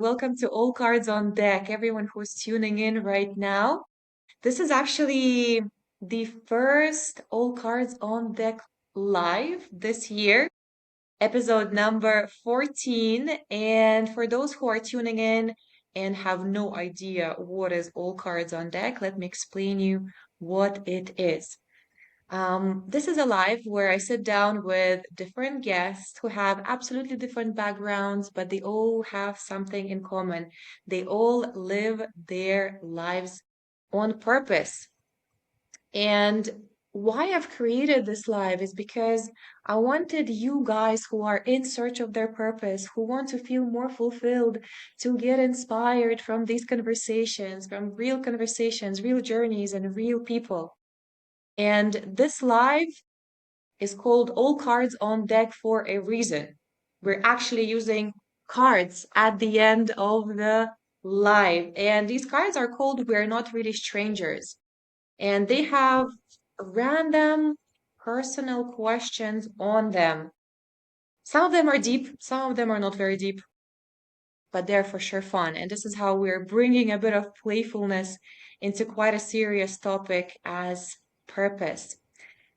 Welcome to All Cards on Deck, everyone who's tuning in right now. This is actually the first All Cards on Deck live this year, episode number 14. And for those who are tuning in and have no idea what is All Cards on Deck, let me explain you what it is. This is a live where I sit down with different guests who have absolutely different backgrounds, but they all have something in common. They all live their lives on purpose. And why I've created this live is because I wanted you guys who are in search of their purpose, who want to feel more fulfilled, to get inspired from these conversations, from real conversations, real journeys, and real people. And this live is called All Cards on Deck for a reason. We're actually using cards at the end of the live. And these cards are called We're Not Really Strangers. And they have random personal questions on them. Some of them are deep, some of them are not very deep, but they're for sure fun. And this is how we're bringing a bit of playfulness into quite a serious topic as purpose.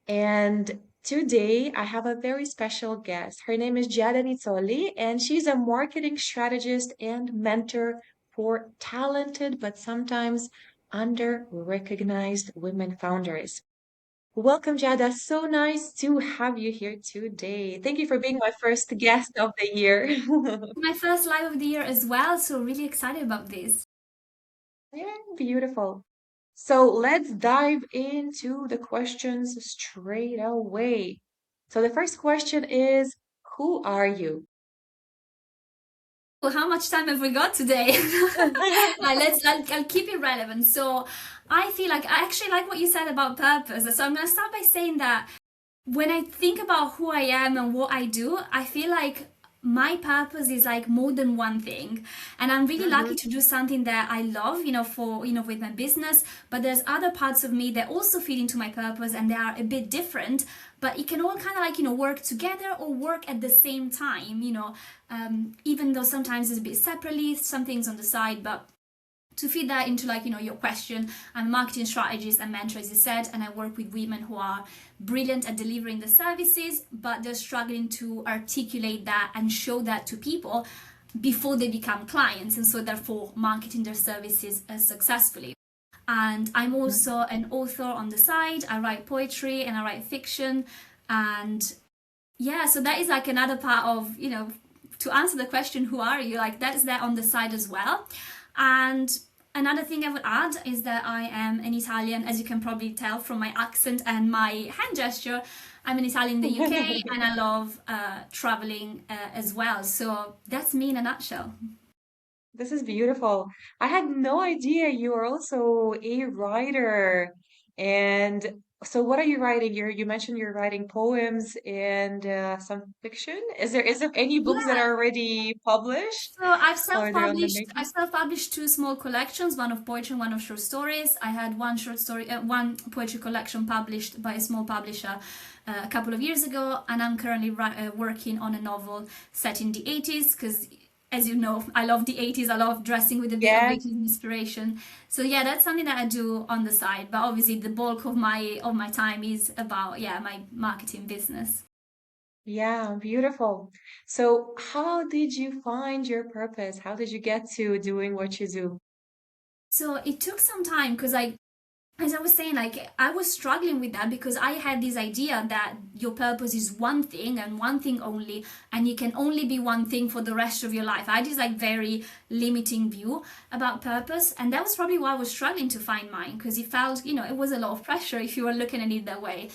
And today I have a very special guest. Her name is Giada Nizzoli, and she's a marketing strategist and mentor for talented but sometimes under-recognized women founders. Welcome, Giada. So nice to have you here today. Thank you for being my first guest of the year. My first live of the year as well, so really excited about this. Yeah, beautiful. So let's dive into the questions straight away. So the first question is, who are you? Well, how much time have we got today? I'll keep it relevant. So I feel like I actually like what you said about purpose. So I'm gonna start by saying that when I think about who I am and what I do, I feel like my purpose is like more than one thing. And I'm really lucky Mhm. to do something that I love, with my business. But there's other parts of me that also feed into my purpose and they are a bit different. But it can all kind of work together or work at the same time, even though sometimes it's a bit separately, some things on the side. But to feed that into your question, I'm a marketing strategist and mentor, as you said, and I work with women who are brilliant at delivering the services, but they're struggling to articulate that and show that to people before they become clients, and so therefore marketing their services successfully. And I'm also an author on the side. I write poetry and I write fiction. And yeah, so that is like another part of, to answer the question, who are you? Like that is there on the side as well. And another thing I would add is that I am an Italian, as you can probably tell from my accent and my hand gesture. I'm an Italian in the UK and I love traveling as well. So that's me in a nutshell. This is beautiful. I had no idea you are also a writer. And so what are you writing? You mentioned you're writing poems and some fiction. Is there any books that Yeah, are already published so I've or they're on the self-published. I making? self-published two small collections, one of poetry and one of short stories. I had one poetry collection published by a small publisher a couple of years ago, and I'm currently working on a novel set in the 80s because, as you know, I love the 80s. I love dressing with a bit of Yeah. 80s inspiration. So yeah, that's something that I do on the side. But obviously, the bulk of my time is about my marketing business. Yeah, beautiful. So how did you find your purpose? How did you get to doing what you do? So it took some time because as I was saying, like I was struggling with that because I had this idea that your purpose is one thing and one thing only, and you can only be one thing for the rest of your life. I had this like very limiting view about purpose, and that was probably why I was struggling to find mine because it felt, it was a lot of pressure if you were looking at it that way.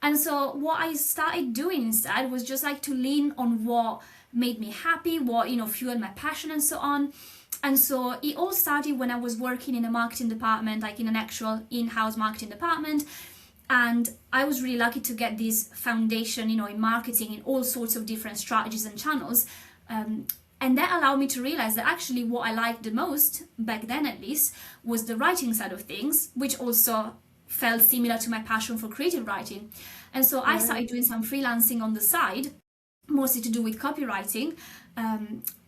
And so what I started doing instead was just like to lean on what made me happy, what, fueled my passion and so on. And so it all started when I was working in a marketing department, like in an actual in-house marketing department. And I was really lucky to get this foundation, in marketing in all sorts of different strategies and channels. And that allowed me to realize that actually what I liked the most, back then at least, was the writing side of things, which also felt similar to my passion for creative writing. And so I Right. started doing some freelancing on the side, mostly to do with copywriting.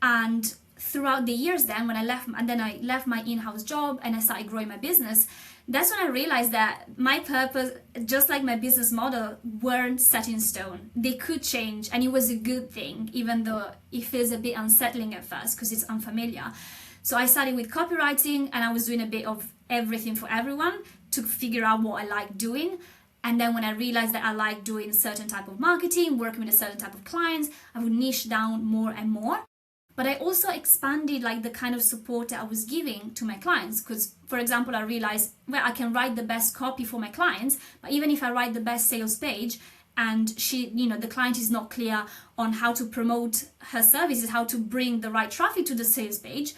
And throughout the years, then when I left my in-house job and I started growing my business, that's when I realized that my purpose, just like my business model, weren't set in stone. They could change, and it was a good thing, even though it feels a bit unsettling at first because it's unfamiliar. So I started with copywriting, and I was doing a bit of everything for everyone to figure out what I like doing. And then when I realized that I like doing certain type of marketing, working with a certain type of clients, I would niche down more and more. But I also expanded like the kind of support that I was giving to my clients. Because, for example, I realized, well, I can write the best copy for my clients, but even if I write the best sales page and the client is not clear on how to promote her services, how to bring the right traffic to the sales page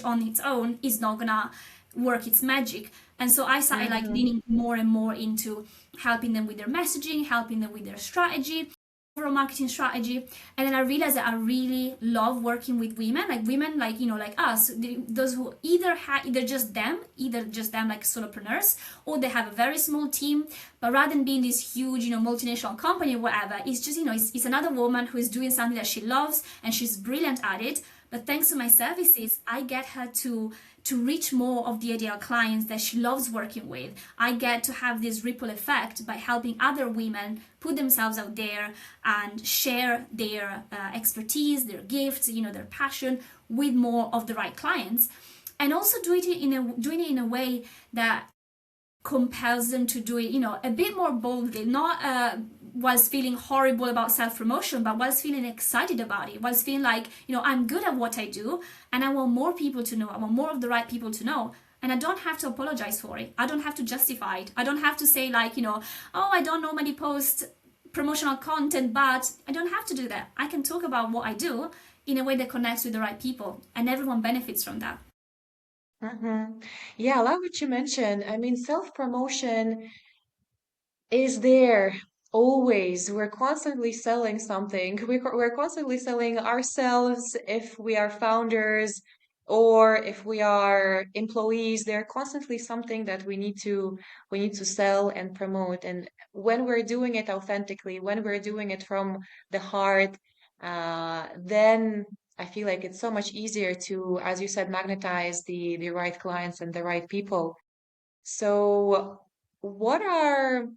on its own is not gonna work its magic. And so I started like leaning more and more into helping them with their messaging, helping them with their strategy, overall marketing strategy. And then I realized that I really love working with women like us, those who either just them like solopreneurs, or they have a very small team. But rather than being this huge multinational company or whatever, it's just it's another woman who is doing something that she loves and she's brilliant at it. But thanks to my services, I get her to reach more of the ideal clients that she loves working with. I get to have this ripple effect by helping other women put themselves out there and share their expertise, their gifts, their passion with more of the right clients. And also doing it in a way that compels them to do it, a bit more boldly, not whilst feeling horrible about self-promotion, but whilst feeling excited about it, whilst feeling like, I'm good at what I do and I want more people to know, I want more of the right people to know. And I don't have to apologize for it. I don't have to justify it. I don't have to say like, oh, I don't normally post promotional content, but I don't have to do that. I can talk about what I do in a way that connects with the right people, and everyone benefits from that. Yeah, I love what you mentioned. I mean, self-promotion is there always. We're constantly selling something. We're constantly selling ourselves if we are founders or if we are employees. They're constantly something that we need to sell and promote. And when we're doing it authentically, when we're doing it from the heart, then I feel like it's so much easier to, as you said, magnetize the right clients and the right people. So, what are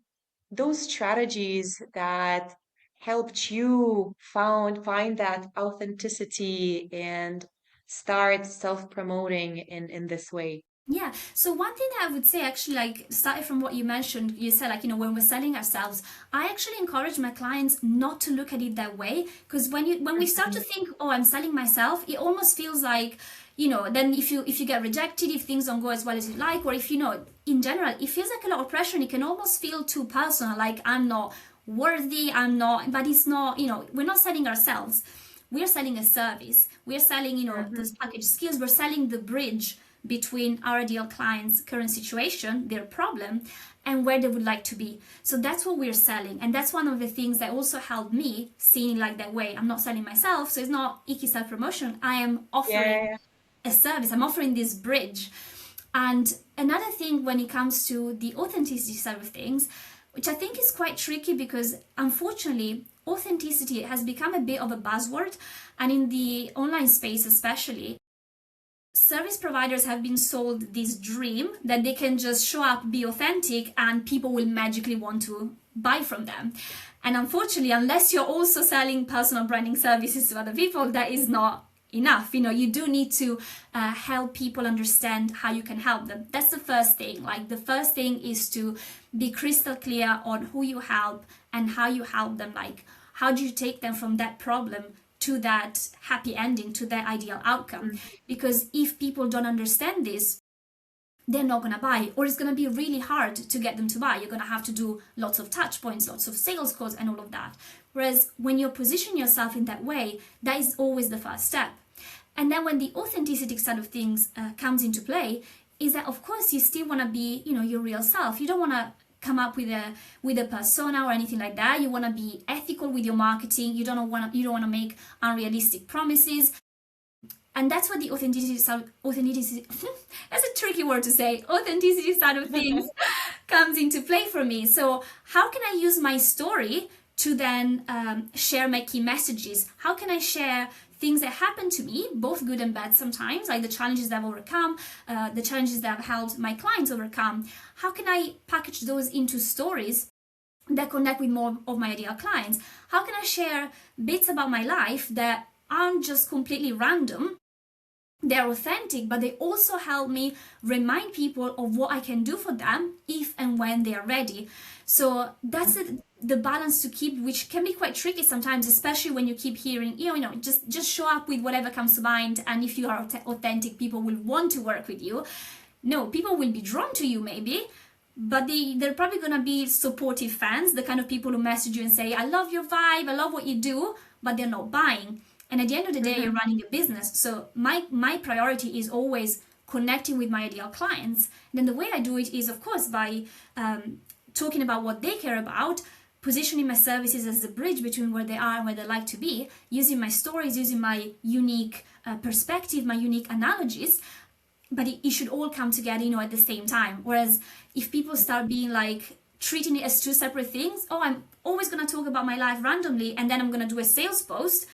those strategies that helped you find that authenticity and start self-promoting in this way? Yeah. So one thing that I would say, actually, like started from what you mentioned, you said like, when we're selling ourselves, I actually encourage my clients not to look at it that way. Because when we start to think, oh, I'm selling myself, it almost feels like, then if you get rejected, if things don't go as well as you like, or if in general, it feels like a lot of pressure and it can almost feel too personal, like I'm not worthy, but it's not, we're not selling ourselves. We're selling a service. We're selling, those package skills. We're selling the bridge between our ideal client's current situation, their problem, and where they would like to be. So that's what we're selling. And that's one of the things that also helped me seeing like that way. I'm not selling myself, so it's not icky self-promotion. I am offering Yeah. a service. I'm offering this bridge. And another thing when it comes to the authenticity side of things, which I think is quite tricky because unfortunately, authenticity has become a bit of a buzzword. And in the online space especially, service providers have been sold this dream that they can just show up, be authentic, and people will magically want to buy from them. And unfortunately, unless you're also selling personal branding services to other people, that is not enough. You do need to help people understand how you can help them. That's the first thing. Like the first thing is to be crystal clear on who you help and how you help them. Like how do you take them from that problem to that happy ending, to that ideal outcome? Because if people don't understand this, they're not going to buy, or it's going to be really hard to get them to buy. You're going to have to do lots of touch points, lots of sales calls, and all of that. Whereas when you position yourself in that way, that is always the first step. And then when the authenticity side of things comes into play, is that of course you still want to be, your real self. You don't want to come up with a persona or anything like that. You want to be ethical with your marketing. You don't want to make unrealistic promises. And that's what the authenticity that's a tricky word to say, authenticity side of things comes into play for me. So how can I use my story to then share my key messages? How can I share things that happen to me, both good and bad sometimes, like the challenges that I've overcome, the challenges that I've helped my clients overcome. How can I package those into stories that connect with more of my ideal clients? How can I share bits about my life that aren't just completely random? They're authentic, but they also help me remind people of what I can do for them if and when they are ready. So that's the balance to keep, which can be quite tricky sometimes, especially when you keep hearing, just show up with whatever comes to mind. And if you are authentic, people will want to work with you. No, people will be drawn to you maybe, but they're probably going to be supportive fans, the kind of people who message you and say, I love your vibe, I love what you do, but they're not buying. And at the end of the day, you're running a business. So my priority is always connecting with my ideal clients. And then the way I do it is, of course, by talking about what they care about, positioning my services as the bridge between where they are and where they like to be, using my stories, using my unique perspective, my unique analogies. But it should all come together, at the same time. Whereas if people start being like, treating it as two separate things, I'm always going to talk about my life randomly and then I'm going to do a sales post,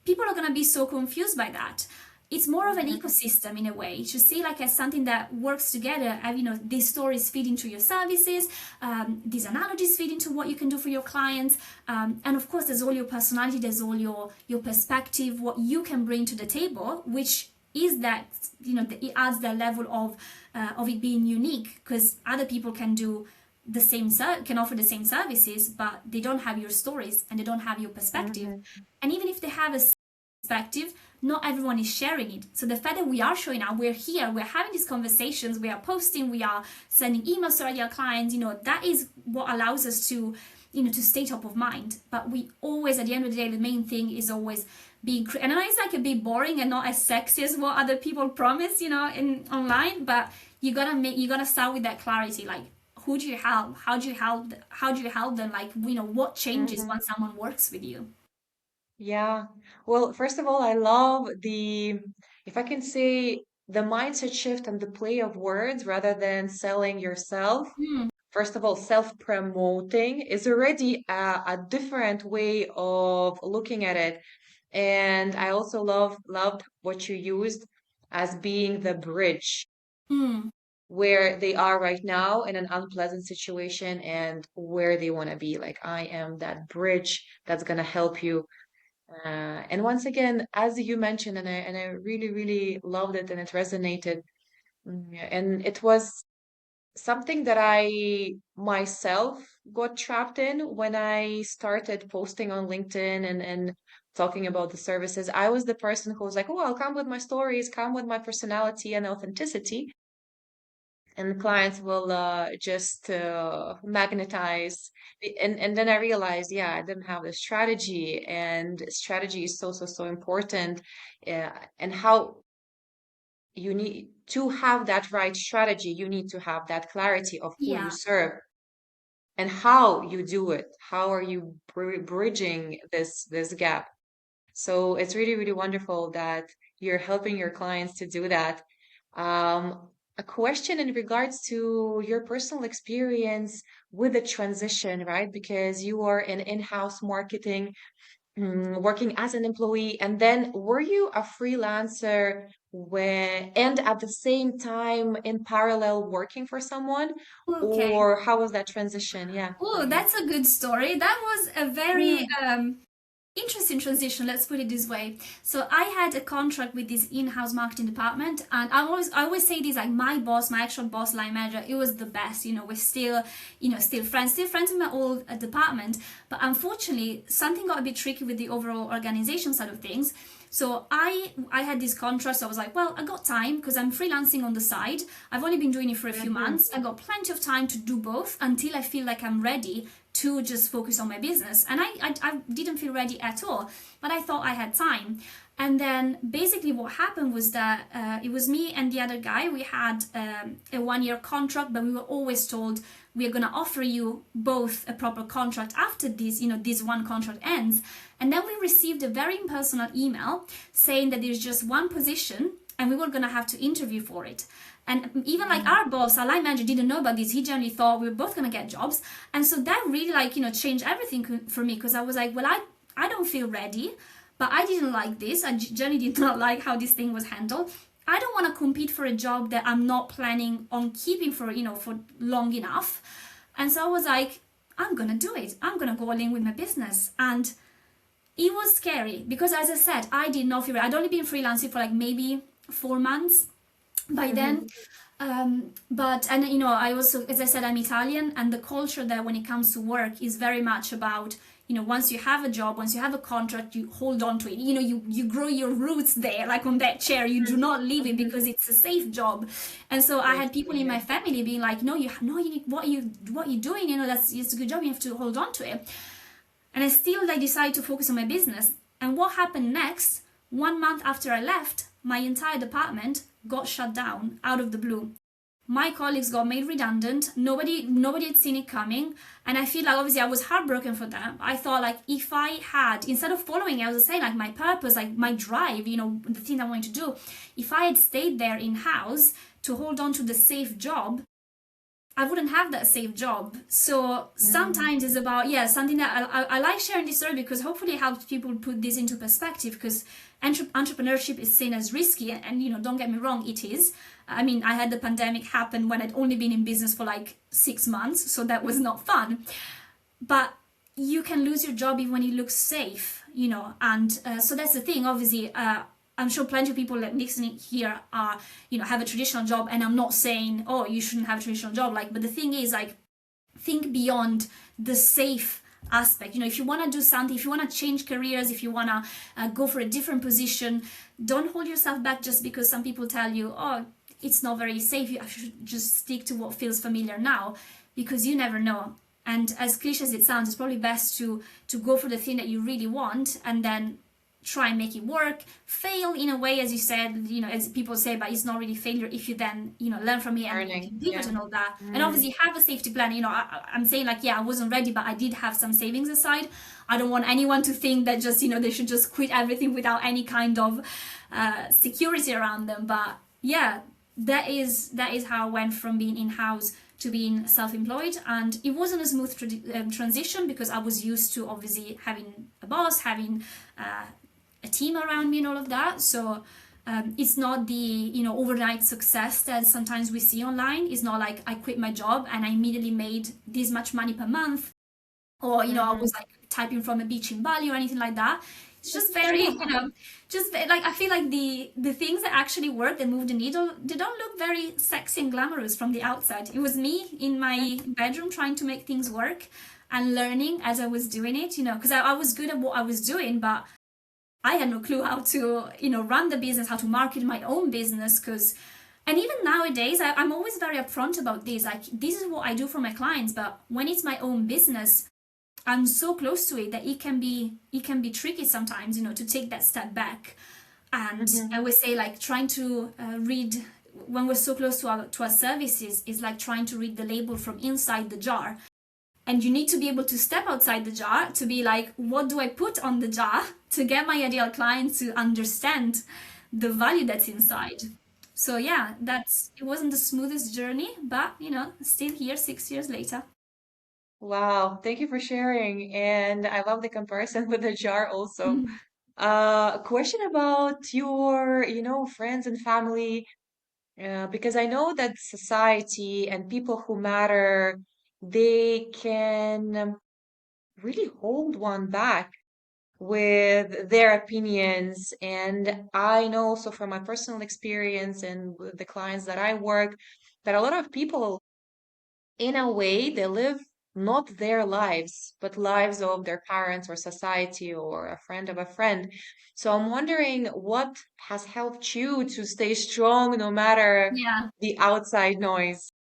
people are going to be so confused by that. It's more of an ecosystem in a way. You should see like as something that works together. These stories feed into your services, these analogies feed into what you can do for your clients, and of course there's all your personality, there's all your perspective, what you can bring to the table, which is that it adds that level of it being unique, because other people can do can offer the same services, but they don't have your stories and they don't have your perspective. And even if they have a perspective, not everyone is sharing it. So the fact that we are showing up, we're here, we're having these conversations, we are posting, we are sending emails to our clients, that is what allows us to stay top of mind. But we always, at the end of the day, the main thing is always being, and I know it's like a bit boring and not as sexy as what other people promise, in online, but you gotta start with that clarity, like, who do you help? How do you help them? Like, what changes once someone works with you? Yeah. Well, first of all, I love if I can say, the mindset shift and the play of words rather than selling yourself. Mm, First of all, self-promoting is already a different way of looking at it. And I also loved what you used as being the bridge mm, where they are right now in an unpleasant situation and where they want to be. Like, I am that bridge that's going to help you. And once again, as you mentioned, and I really, really loved it and it resonated. And it was something that I myself got trapped in when I started posting on LinkedIn and talking about the services. I was the person who was like, oh, I'll come with my stories, come with my personality and authenticity. And clients will just magnetize. And then I realized, yeah, I didn't have the strategy, and strategy is so, so, so important. And how you need to have that right strategy, you need to have that clarity of who you yeah, serve and how you do it. How are you bridging this gap? So it's really, really wonderful that you're helping your clients to do that. A question in regards to your personal experience with the transition, right? Because you are in-house marketing, working as an employee, and then were you a freelancer and at the same time in parallel working for someone, okay. or how was that transition? Yeah, go Oh, ahead. that's a good story. That was a very Mm, interesting transition, let's put it this way. So I had a contract with this in-house marketing department, and I always say this, like, my boss, my actual boss, line manager, it was the best. We're still friends in my old department. But unfortunately, something got a bit tricky with the overall organization side of things. So I had this contract, so I was like, well, I got time because I'm freelancing on the side. I've only been doing it for a few mhm, months. I got plenty of time to do both until I feel like I'm ready to just focus on my business. And I didn't feel ready at all, but I thought I had time. And then basically what happened was that it was me and the other guy. We had a 1 year contract, but we were always told we are going to offer you both a proper contract after this one contract ends. And then we received a very impersonal email saying that there's just one position and we were going to have to interview for it. And even like our boss, our line manager, didn't know about this. He generally thought we were both going to get jobs. And so that really changed everything for me, because I was like, well, I don't feel ready, but I didn't like this. I generally did not like how this thing was handled. I don't want to compete for a job that I'm not planning on keeping for, for long enough. And so I was like, I'm gonna do it. I'm gonna go all in with my business. And it was scary because, as I said, I did not feel it. I'd only been freelancing for like maybe 4 months by then. But and I also, as I said, I'm Italian, and the culture there when it comes to work is very much about, once you have a job, once you have a contract, you hold on to it. You grow your roots there, like on that chair. You do not leave it because it's a safe job. And so I had people in my family being like, no, you need what you doing. It's a good job. You have to hold on to it. And I still decided to focus on my business. And what happened next? 1 month after I left, my entire department got shut down out of the blue. My colleagues got made redundant. Nobody had seen it coming. And I feel like obviously I was heartbroken for them. I thought like if I had, instead of following, I was saying like my purpose, like my drive, the thing I wanted to do, if I had stayed there in-house to hold on to the safe job, I wouldn't have that safe job. So sometimes it's about, something that I like sharing this story because hopefully it helps people put this into perspective, because entrepreneurship is seen as risky, and don't get me wrong, it is. I mean, I had the pandemic happen when I'd only been in business for like 6 months, so that was not fun. But you can lose your job even when it looks safe, and so that's the thing. Obviously, I'm sure plenty of people that listening here are, have a traditional job, and I'm not saying, oh, you shouldn't have a traditional job. But the thing is, think beyond the safe aspect. If you want to do something, if you want to change careers, if you want to go for a different position, don't hold yourself back just because some people tell you, oh, it's not very safe. You should just stick to what feels familiar now, because you never know. And as cliche as it sounds, it's probably best to go for the thing that you really want, and then try and make it work, fail in a way, as you said, as people say, but it's not really failure if you then, learn from it and pivot and all that. And obviously have a safety plan. I'm saying I wasn't ready, but I did have some savings aside. I don't want anyone to think that just, they should just quit everything without any kind of security around them. But yeah, that is how I went from being in-house to being self-employed. And it wasn't a smooth transition, because I was used to obviously having a boss, having a team around me and all of that. So it's not the overnight success that sometimes we see online. It's not like I quit my job and I immediately made this much money per month, or I was like typing from a beach in Bali or anything like that. It's just very I feel like the things that actually work, that move the needle, they don't look very sexy and glamorous from the outside. It was me in my bedroom trying to make things work and learning as I was doing it, because I was good at what I was doing, but I had no clue how to, run the business, how to market my own business. And even nowadays, I'm always very upfront about this. This is what I do for my clients, but when it's my own business, I'm so close to it that it can be tricky sometimes, to take that step back. And I always say, trying to read, when we're so close to our services, is like trying to read the label from inside the jar. And you need to be able to step outside the jar to be like, what do I put on the jar to get my ideal client to understand the value that's inside? So yeah, it wasn't the smoothest journey, but still here 6 years later. Wow, thank you for sharing. And I love the comparison with the jar also. Mhm. A question about your, friends and family, because I know that society and people who matter, they can really hold one back with their opinions. And I know also from my personal experience and with the clients that I work, that a lot of people, in a way, they live not their lives, but lives of their parents or society or a friend of a friend. So I'm wondering what has helped you to stay strong no matter Yeah. the outside noise.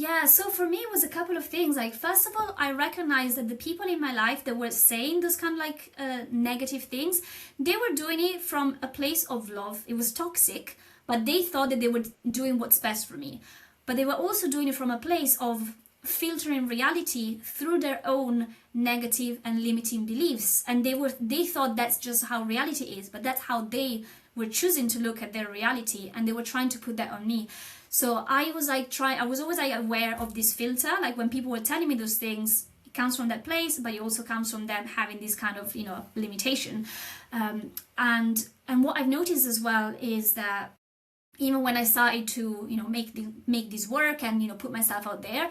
Yeah, so for me, it was a couple of things. First of all, I recognized that the people in my life that were saying those kind of negative things, they were doing it from a place of love. It was toxic, but they thought that they were doing what's best for me. But they were also doing it from a place of filtering reality through their own negative and limiting beliefs. And they thought that's just how reality is, but that's how they were choosing to look at their reality, and they were trying to put that on me. So I was I was always aware of this filter. When people were telling me those things, it comes from that place, but it also comes from them having this kind of, limitation. And what I've noticed as well is that even when I started to, make this work and, put myself out there,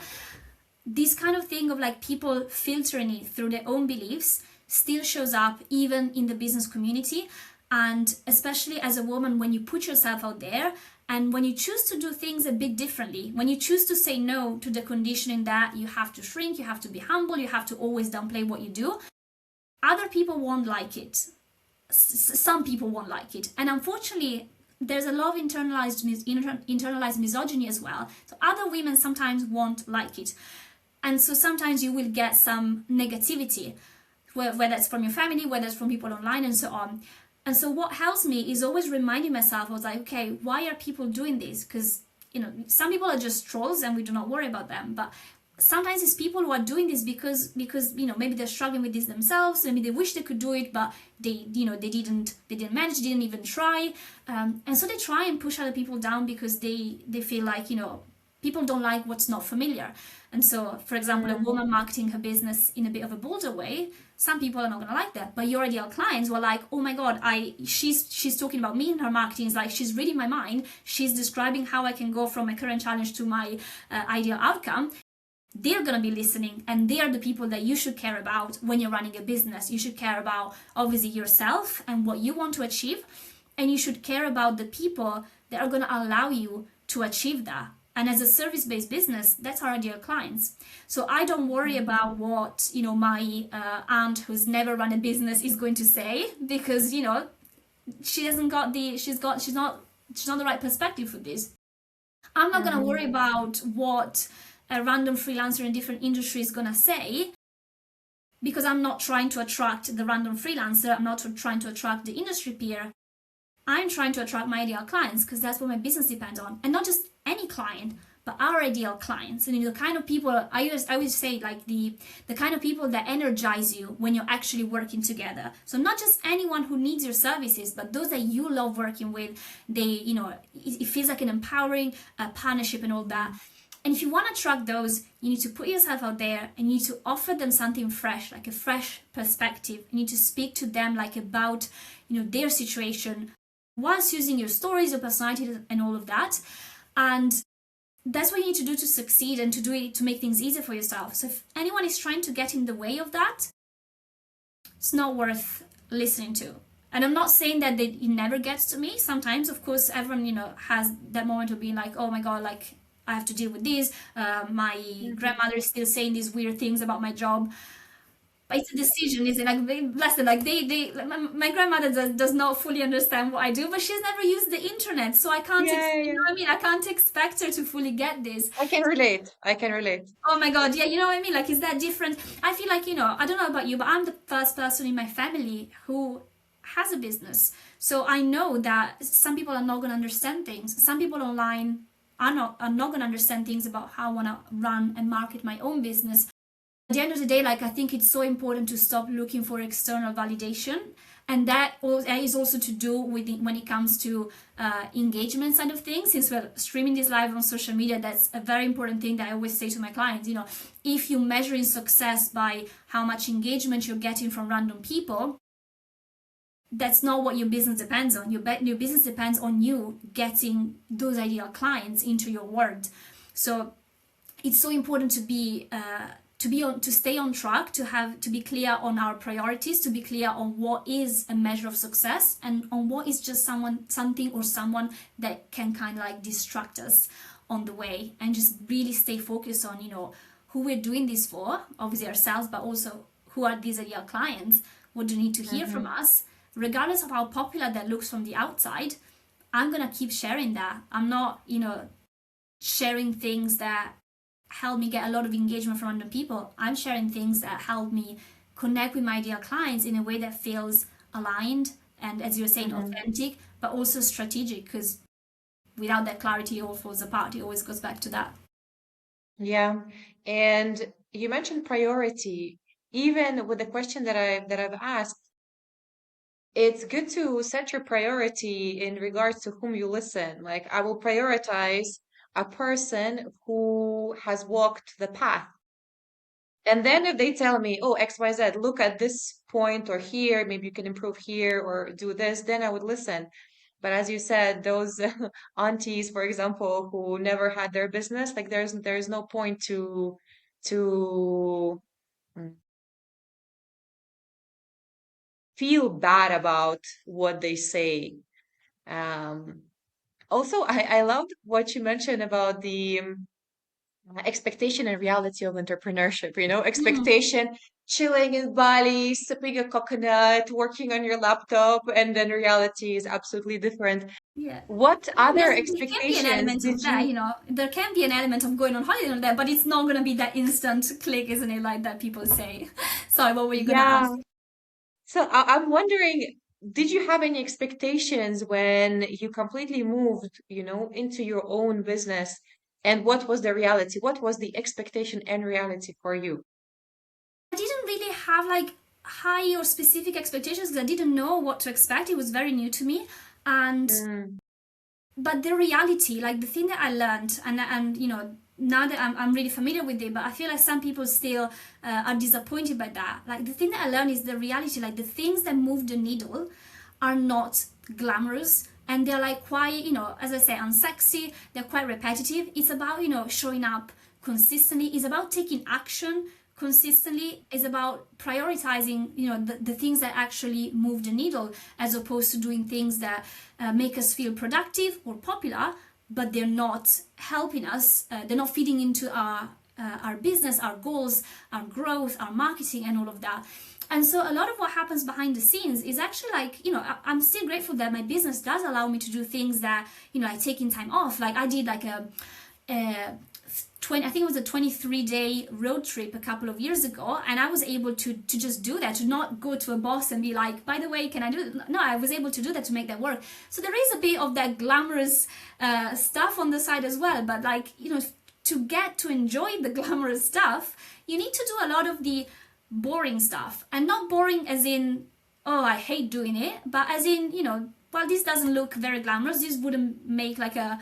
this kind of thing of like people filtering it through their own beliefs still shows up even in the business community. And especially as a woman, when you put yourself out there and when you choose to do things a bit differently, when you choose to say no to the conditioning that you have to shrink, you have to be humble, you have to always downplay what you do, other people won't like it. Some people won't like it. And unfortunately, there's a lot of internalized misogyny as well. So other women sometimes won't like it. And so sometimes you will get some negativity, whether it's from your family, whether it's from people online and so on. And so what helps me is always reminding myself, I was like, okay, why are people doing this? Because, some people are just trolls and we do not worry about them. But sometimes it's people who are doing this because maybe they're struggling with this themselves. Maybe they wish they could do it, but they didn't manage, didn't even try. And so they try and push other people down because they feel like, people don't like what's not familiar. And so, for example, a woman marketing her business in a bit of a bolder way, some people are not going to like that. But your ideal clients were like, oh my God, she's talking about me in her marketing. It's like she's reading my mind. She's describing how I can go from my current challenge to my ideal outcome. They're going to be listening, and they are the people that you should care about when you're running a business. You should care about obviously yourself and what you want to achieve, and you should care about the people that are going to allow you to achieve that. And as a service-based business, that's our ideal clients. So I don't worry about what my aunt who's never run a business is going to say, because she hasn't got she's not the right perspective for this. I'm not going to worry about what a random freelancer in different industries is going to say, because I'm not trying to attract the random freelancer. I'm not trying to attract the industry peer. I'm trying to attract my ideal clients, because that's what my business depends on. And not just any client, but our ideal clients. And the kind of people, I always say, like the kind of people that energize you when you're actually working together. So not just anyone who needs your services, but those that you love working with. It feels like an empowering partnership and all that. And if you want to attract those, you need to put yourself out there and you need to offer them something fresh, like a fresh perspective. You need to speak to them like about, their situation, whilst using your stories, your personality and all of that. And that's what you need to do to succeed and to do it, to make things easier for yourself. So if anyone is trying to get in the way of that, it's not worth listening to. And I'm not saying that it never gets to me. Sometimes, of course, everyone, has that moment of being like, oh my God, like, I have to deal with this. My grandmother is still saying these weird things about my job. But it's a decision, isn't it? Like, bless them. Like my grandmother does not fully understand what I do, but she's never used the internet, so I can't. You know what I mean? I can't expect her to fully get this. I can relate. Oh my God, yeah, you know what I mean? Like, is that different? I feel like, I don't know about you, but I'm the first person in my family who has a business, so I know that some people are not going to understand things. Some people online are not going to understand things about how I want to run and market my own business. At the end of the day, like, I think it's so important to stop looking for external validation, and that is also to do with when it comes to engagement side of things. Since we're streaming this live on social media, that's a very important thing that I always say to my clients. If you're measuring success by how much engagement you're getting from random people, that's not what your business depends on. Your business depends on you getting those ideal clients into your world. So it's so important to stay on track, to be clear on our priorities, to be clear on what is a measure of success and on what is just something or someone that can kind of like distract us on the way, and just really stay focused on who we're doing this for, obviously ourselves, but also who are these ideal clients, what do you need to hear from us, regardless of how popular that looks from the outside. I'm gonna keep sharing that. I'm not sharing things that help me get a lot of engagement from other people. I'm sharing things that help me connect with my ideal clients in a way that feels aligned and, as you were saying, authentic, but also strategic, because without that clarity, it all falls apart. It always goes back to that. Yeah. And you mentioned priority. Even with the question that I've asked, it's good to set your priority in regards to whom you listen. Like, I will prioritize a person who has walked the path And then if they tell me, oh, XYZ, look at this point or here, maybe you can improve here or do this, then I would listen. But as you said, those aunties, for example, who never had their business, like there's no point to mm, feel bad about what they say. Um, Also, I loved what you mentioned about the expectation and reality of entrepreneurship, Mm, expectation, chilling in Bali, sipping a coconut, working on your laptop, and then reality is absolutely different. yeah. What I mean, other there can be an expectations element did of that, you? there can be an element of going on holiday on that, but it's not going to be that instant click, isn't it? Like that people say. Sorry, what were you going to Yeah. ask? So I'm wondering, did you have any expectations when you completely moved, into your own business? And what was the reality? What was the expectation and reality for you? I didn't really have like high or specific expectations because I didn't know what to expect. It was very new to me. And Mm, but the reality, like the thing that I learned, and now that I'm really familiar with it, but I feel like some people still are disappointed by that. Like the thing that I learned is the reality, like the things that move the needle are not glamorous, and they're like quite, as I say, unsexy. They're quite repetitive. It's about showing up consistently. It's about taking action consistently. Is about prioritizing the things that actually move the needle, as opposed to doing things that make us feel productive or popular, but they're not helping us. They're not feeding into our business, our goals, our growth, our marketing, and all of that. And so a lot of what happens behind the scenes is actually like, I'm still grateful that my business does allow me to do things that, I take in time off. Like I did like a 20, I think it was a 23-day road trip a couple of years ago, and I was able to just do that, to not go to a boss and be like, by the way, can I do it? No, I was able to do that, to make that work. So there is a bit of that glamorous stuff on the side as well, but like, to get to enjoy the glamorous stuff, you need to do a lot of the boring stuff, and not boring as in, oh, I hate doing it, but as in, well, this doesn't look very glamorous, this wouldn't make like a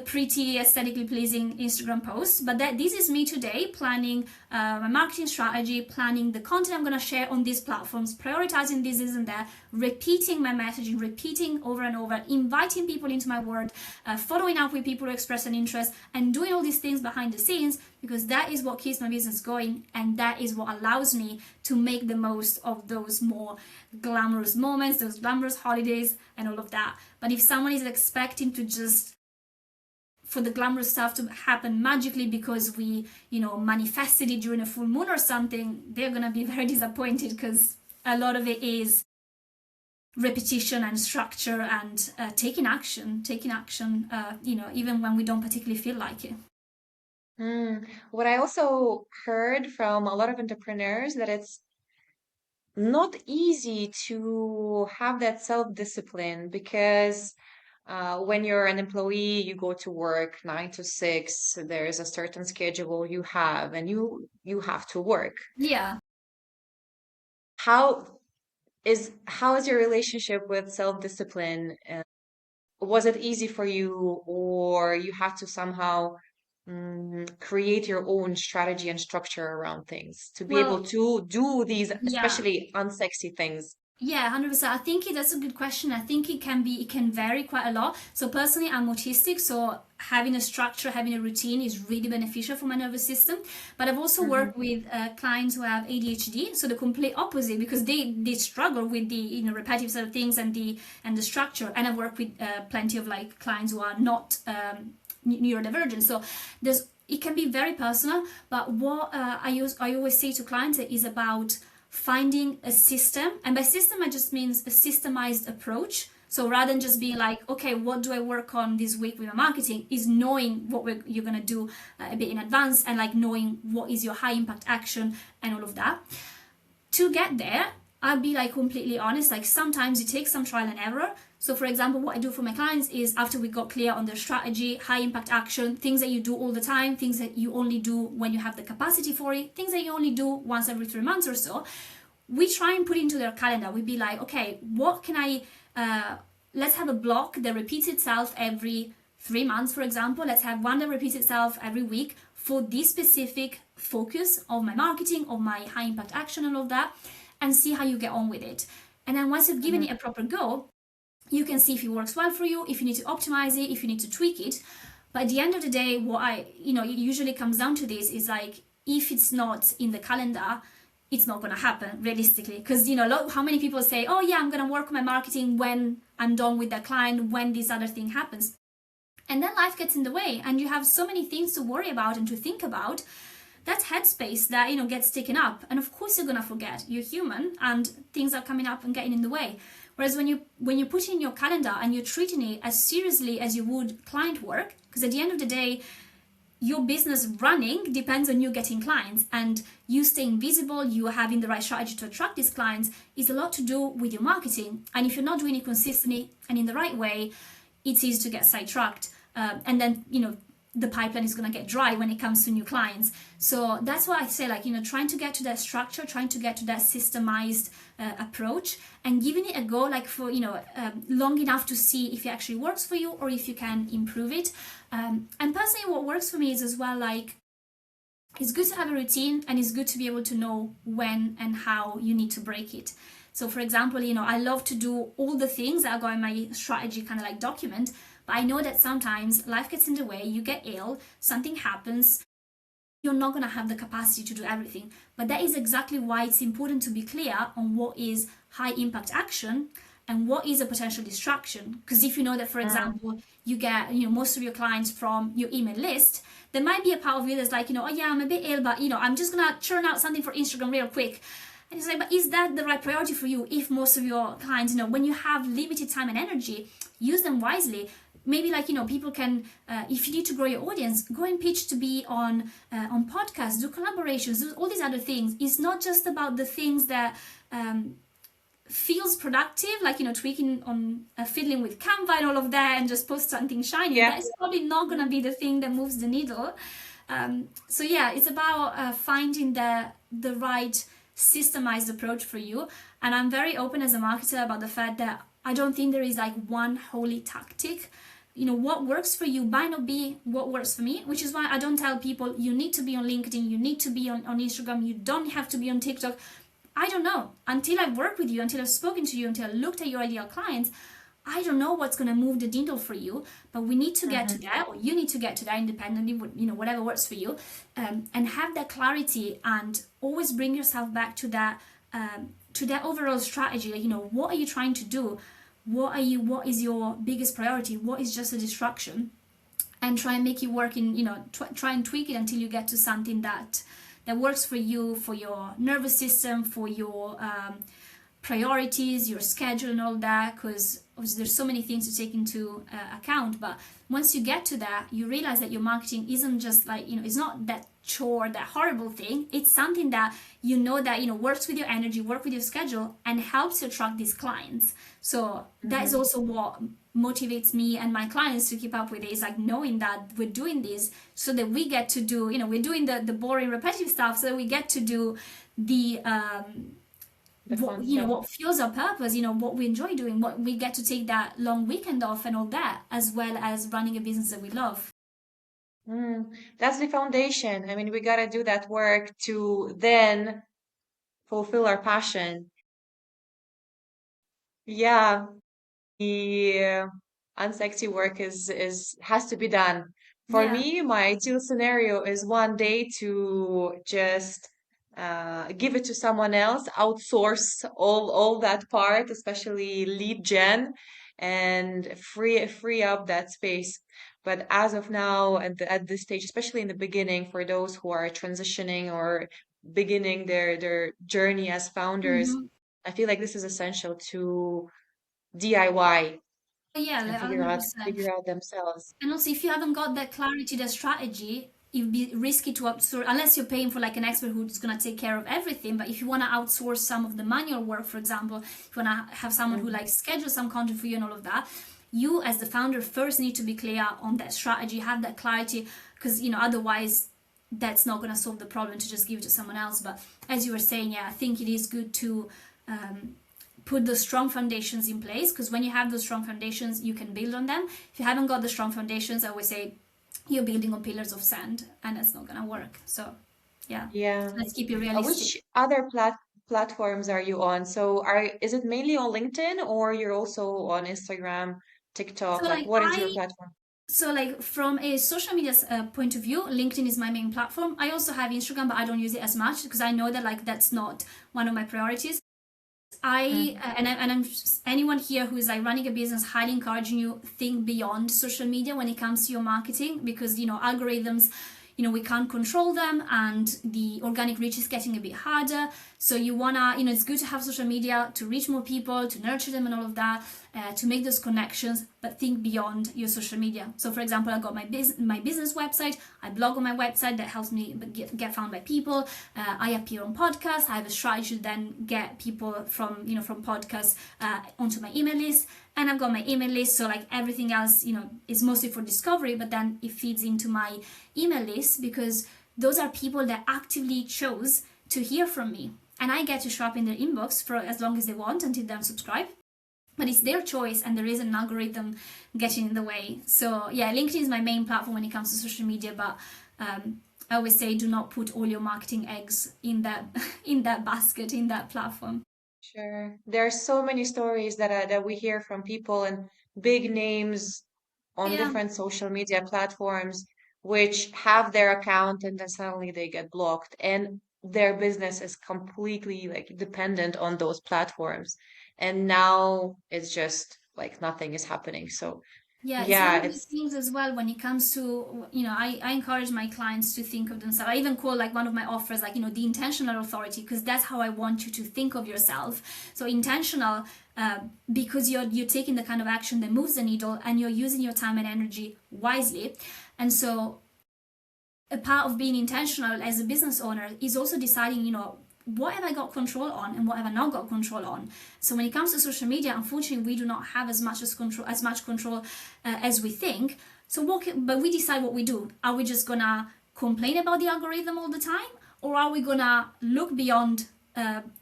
pretty aesthetically pleasing Instagram post, but that this is me today planning my marketing strategy, planning the content I'm going to share on these platforms, prioritizing this and that, repeating my messaging, repeating over and over, inviting people into my world, following up with people who express an interest, and doing all these things behind the scenes, because that is what keeps my business going, and that is what allows me to make the most of those more glamorous moments, those glamorous holidays, and all of that. But if someone is expecting to just for the glamorous stuff to happen magically because we, manifested it during a full moon or something, they're gonna be very disappointed, because a lot of it is repetition and structure and taking action, even when we don't particularly feel like it. What I also heard from a lot of entrepreneurs that it's not easy to have that self-discipline because when you're an employee, you go to work 9 to 6. There's a certain schedule you have, and you have to work. Yeah. How how is your relationship with self-discipline? Was it easy for you, or you have to somehow create your own strategy and structure around things to be able Well, to do these, yeah. especially unsexy things? Yeah, 100%. I think that's a good question. I think it can vary quite a lot. So personally, I'm autistic, so having a structure, having a routine is really beneficial for my nervous system. But I've also Hmm. worked with clients who have ADHD, so the complete opposite, because they struggle with the repetitive sort of things and the structure. And I've worked with plenty of like clients who are not neurodivergent. So there's it can be very personal. But what I always say to clients is about finding a system, and by system I just means a systemized approach. So rather than just being like, okay, what do I work on this week with my marketing, is knowing what you're gonna do a bit in advance, and like knowing what is your high impact action and all of that. To get there, I'll be like completely honest, like sometimes it takes some trial and error. So for example, what I do for my clients is, after we got clear on their strategy, high impact action, things that you do all the time, things that you only do when you have the capacity for it, things that you only do once every 3 months or so, we try and put into their calendar. We'd be like, okay, what can let's have a block that repeats itself every 3 months, for example. Let's have one that repeats itself every week for this specific focus of my marketing, of my high impact action and all of that, and see how you get on with it. And then once you've given it a proper go, you can see if it works well for you, if you need to optimize it, if you need to tweak it. But at the end of the day, what it usually comes down to this is like, if it's not in the calendar, it's not going to happen realistically. Because, how many people say, oh yeah, I'm going to work on my marketing when I'm done with that client, when this other thing happens. And then life gets in the way and you have so many things to worry about and to think about. That headspace that, gets taken up. And of course you're going to forget. You're human and things are coming up and getting in the way. Whereas when you put in your calendar and you're treating it as seriously as you would client work, because at the end of the day, your business running depends on you getting clients, and you staying visible, you having the right strategy to attract these clients is a lot to do with your marketing. And if you're not doing it consistently and in the right way, it's easy to get sidetracked. And then, the pipeline is going to get dry when it comes to new clients. So that's why I say, trying to get to that structure, trying to get to that systemized approach, and giving it a go, for long enough to see if it actually works for you or if you can improve it. And personally, what works for me is as well, it's good to have a routine, and it's good to be able to know when and how you need to break it. So for example, I love to do all the things that are in my strategy kind of document, but I know that sometimes life gets in the way, you get ill, something happens, you're not going to have the capacity to do everything. But that is exactly why it's important to be clear on what is high impact action and what is a potential distraction. Because if you know that, for example, you get most of your clients from your email list, there might be a part of you that's like, oh yeah, I'm a bit ill, but I'm just going to churn out something for Instagram real quick. And it's like, but is that the right priority for you? If most of your clients, when you have limited time and energy, use them wisely. Maybe people can, if you need to grow your audience, go and pitch to be on podcasts, do collaborations, do all these other things. It's not just about the things that feels productive, tweaking on fiddling with Canva and all of that, and just post something shiny. Yeah. That's probably not going to be the thing that moves the needle. So yeah, it's about finding the right systemized approach for you. And I'm very open as a marketer about the fact that I don't think there is one holy tactic. What works for you might not be what works for me, which is why I don't tell people you need to be on LinkedIn, you need to be on Instagram, you don't have to be on TikTok. I don't know. Until I've worked with you, until I've spoken to you, until I looked at your ideal clients, I don't know what's going to move the needle for you, but we need to get to that, or you need to get to that independently, whatever works for you, and have that clarity, and always bring yourself back to that overall strategy. What are you trying to do? What is your biggest priority? What is just a distraction? And try and make it work try and tweak it until you get to something that works for you, for your nervous system, for your priorities, your schedule and all that, because obviously there's so many things to take into account. But once you get to that, you realize that your marketing isn't just it's not that chore, that horrible thing. It's something that that works with your energy, work with your schedule, and helps you attract these clients. So that is also what motivates me and my clients to keep up with it, is knowing that we're doing this so that we get to do, we're doing the boring repetitive stuff, so that we get to do the what fuels our purpose, what we enjoy doing, what we get to take that long weekend off and all that, as well as running a business that we love. That's the foundation. I mean, we gotta do that work to then fulfill our passion. Yeah, the unsexy work is has to be done. For Yeah. me, my ideal scenario is one day to just give it to someone else, outsource all that part, especially lead gen, and free up that space. But as of now, at this stage, especially in the beginning, for those who are transitioning or beginning their journey as founders, Mm-hmm. I feel like this is essential to DIY Yeah, and like figure out 100%. figure out themselves. And also, if you haven't got that clarity, that strategy, it'd be risky to outsource, unless you're paying for an expert who's going to take care of everything. But if you want to outsource some of the manual work, for example, if you want to have someone who schedules some content for you and all of that, you as the founder first need to be clear on that strategy, have that clarity, because otherwise that's not going to solve the problem to just give it to someone else. But as you were saying, yeah, I think it is good to put those strong foundations in place, because when you have those strong foundations, you can build on them. If you haven't got the strong foundations, I always say you're building on pillars of sand, and it's not gonna work. So yeah, Yeah. let's keep it realistic. Which other platforms are you on? So is it mainly on LinkedIn or you're also on Instagram, So TikTok? Like like what is your I platform? so like from a social media point of view, LinkedIn is my main platform. I also have Instagram, but I don't use it as much because I know that like that's not one of my priorities. Mm. And I'm anyone here who is like running a business, highly encouraging you think beyond social media when it comes to your marketing, because algorithms, we can't control them, and the organic reach is getting a bit harder. So you wanna, it's good to have social media to reach more people, to nurture them and all of that, to make those connections, but think beyond your social media. So for example, I got my business website. I blog on my website that helps me get found by people. I appear on podcasts. I have a strategy to then get people from podcasts onto my email list. And I've got my email list, so like everything else, is mostly for discovery, but then it feeds into my email list because those are people that actively chose to hear from me. And I get to show up in their inbox for as long as they want until they unsubscribe. But it's their choice, and there is an algorithm getting in the way. So yeah, LinkedIn is my main platform when it comes to social media, but I always say do not put all your marketing eggs in that in that basket, in that platform. Sure. There are so many stories that we hear from people and big names on Yeah. different social media platforms which have their account and then suddenly they get blocked and their business is completely like dependent on those platforms. And now it's just like nothing is happening. So Yeah, it's one yeah, of the it's things as well when it comes to, I encourage my clients to think of themselves. I even call like one of my offers like, the intentional authority, because that's how I want you to think of yourself. So intentional, because you're taking the kind of action that moves the needle, and you're using your time and energy wisely. And so a part of being intentional as a business owner is also deciding, what have I got control on and what have I not got control on. So when it comes to social media, unfortunately, we do not have as much control as we think. So but we decide what we do. Are we just gonna complain about the algorithm all the time, or are we gonna look beyond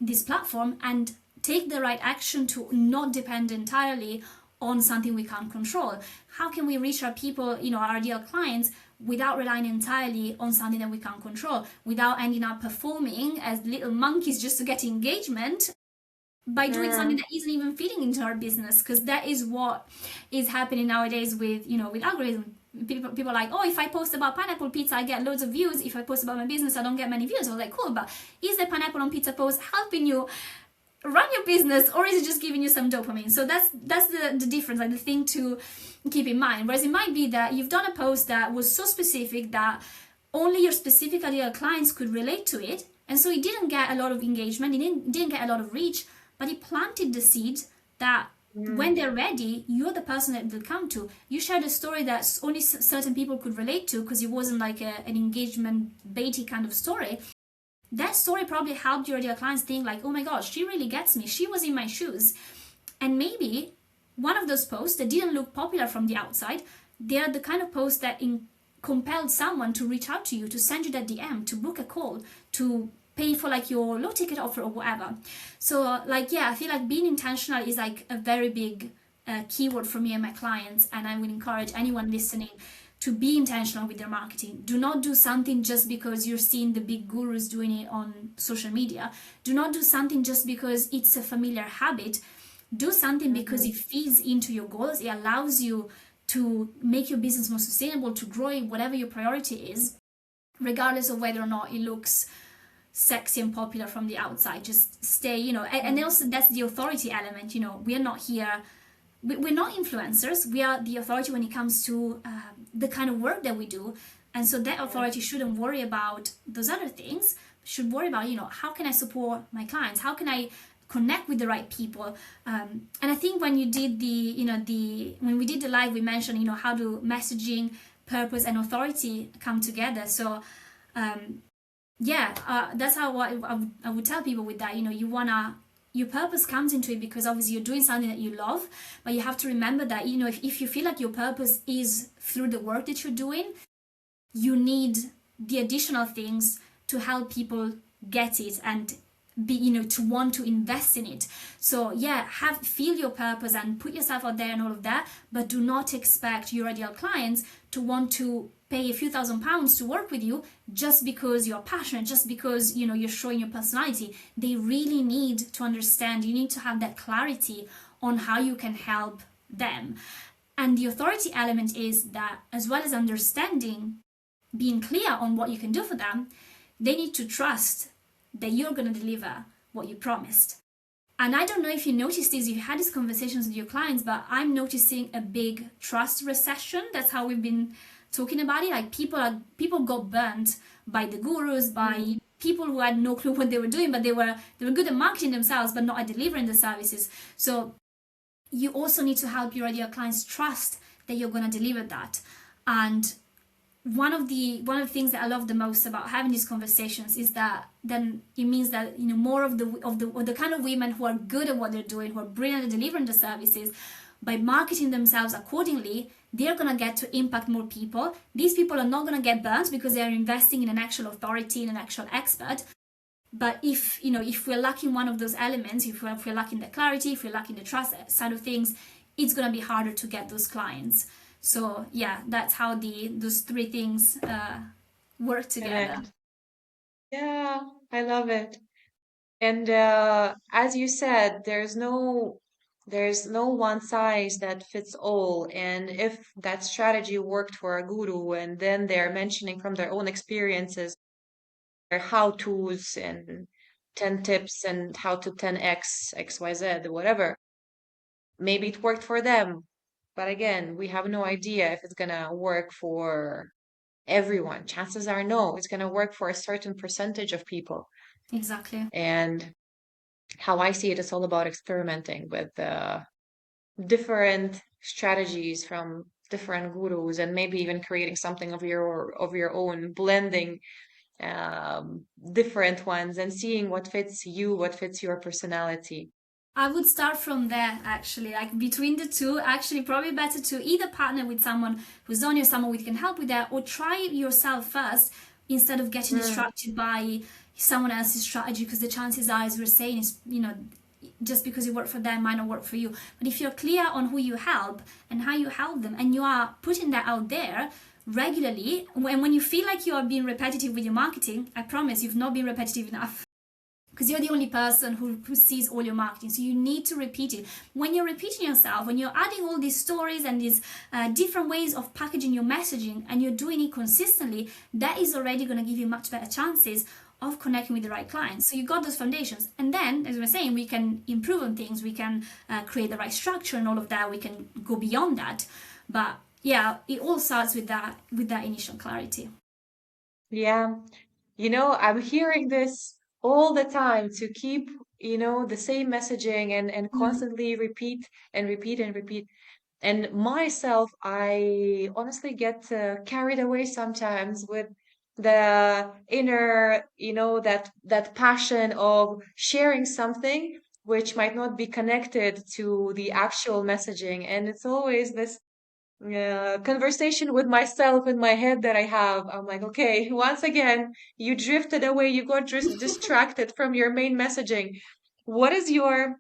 this platform and take the right action to not depend entirely on something we can't control? How can we reach our people, our ideal clients, without relying entirely on something that we can't control, without ending up performing as little monkeys just to get engagement by doing something mm, that isn't even fitting into our business? Because that is what is happening nowadays with algorithm. People are like, oh, if I post about pineapple pizza, I get loads of views. If I post about my business, I don't get many views. I was like, cool, but is the pineapple on pizza post helping you run your business, or is it just giving you some dopamine? So that's the difference, like the thing to keep in mind. Whereas it might be that you've done a post that was so specific that only your specific ideal clients could relate to it, and so it didn't get a lot of engagement, it didn't get a lot of reach, but it planted the seeds that when mm, they're ready, you're the person that they'll come to. You shared a story that only certain people could relate to because it wasn't like an engagement baity kind of story. That story probably helped your ideal clients think like, oh my gosh, she really gets me, she was in my shoes. And maybe one of those posts that didn't look popular from the outside, they're the kind of posts that compelled someone to reach out to you, to send you that DM, to book a call, to pay for like your low ticket offer or whatever. So like, yeah, I feel like being intentional is like a very big keyword for me and my clients, and I would encourage anyone listening to be intentional with their marketing. Do not do something just because you're seeing the big gurus doing it on social media. Do not do something just because it's a familiar habit. Do something because mhm. it feeds into your goals. It allows you to make your business more sustainable, to grow in whatever your priority is, regardless of whether or not it looks sexy and popular from the outside. Just stay, and also that's the authority element. We are not here, we're not influencers. We are the authority when it comes to the kind of work that we do. And so that Yeah. authority shouldn't worry about those other things, should worry about, how can I support my clients? How can I connect with the right people? And I think when you did when we did the live, we mentioned, how do messaging, purpose, and authority come together. So yeah, that's how I would tell people with that. Your purpose comes into it because obviously you're doing something that you love, but you have to remember that, if you feel like your purpose is through the work that you're doing, you need the additional things to help people get it and to want to invest in it. So yeah, feel your purpose and put yourself out there and all of that, but do not expect your ideal clients to want to pay a few £1,000s to work with you just because you're passionate, just because you're showing your personality. They really need to understand. You need to have that clarity on how you can help them. And the authority element is that, as well as understanding, being clear on what you can do for them, they need to trust that you're going to deliver what you promised. And I don't know if you noticed this, you've had these conversations with your clients, but I'm noticing a big trust recession. That's how we've been talking about it. Like people got burnt by the gurus, by people who had no clue what they were doing, but they were good at marketing themselves, but not at delivering the services. So you also need to help your ideal clients trust that you're going to deliver that. And one of the things that I love the most about having these conversations is that then it means that more of the kind of women who are good at what they're doing, who are brilliant at delivering the services, by marketing themselves accordingly, they're going to get to impact more people. These people are not going to get burnt because they are investing in an actual authority, in an actual expert. But if we're lacking one of those elements, if we're lacking the clarity, if we're lacking the trust side of things, it's going to be harder to get those clients. So yeah, that's how those three things work together. Correct. Yeah, I love it. And as you said, there's no one size that fits all. And if that strategy worked for a guru, and then they're mentioning from their own experiences their how-tos and 10 tips and how to 10x XYZ, whatever, maybe it worked for them. But again, we have no idea if it's gonna work for everyone. Chances are no, it's gonna work for a certain percentage of people. Exactly. And how I see it, it's all about experimenting with different strategies from different gurus, and maybe even creating something of your own, blending different ones and seeing what fits you, what fits your personality. I would start from there actually. Like between the two, actually, probably better to either partner with someone who's on you, someone who can help with that, or try it yourself first instead of getting distracted by someone else's strategy, because the chances are, as we're saying, is just because it worked for them might not work for you. But if you're clear on who you help and how you help them, and you are putting that out there regularly, and when you feel like you are being repetitive with your marketing, I promise you've not been repetitive enough, because you're the only person who sees all your marketing. So you need to repeat it. When you're repeating yourself, when you're adding all these stories and these different ways of packaging your messaging, and you're doing it consistently, that is already going to give you much better chances of connecting with the right clients. So you got those foundations, and then, as we were saying, we can improve on things, we can create the right structure and all of that, we can go beyond that. But yeah, it all starts with that initial clarity. Yeah. I'm hearing this all the time, to keep, the same messaging and Mm. constantly repeat and repeat and repeat. And myself, I honestly get carried away sometimes with the inner, that passion of sharing something which might not be connected to the actual messaging. And it's always this conversation with myself in my head that I have. I'm like, okay, once again, you drifted away, you got distracted from your main messaging. What is your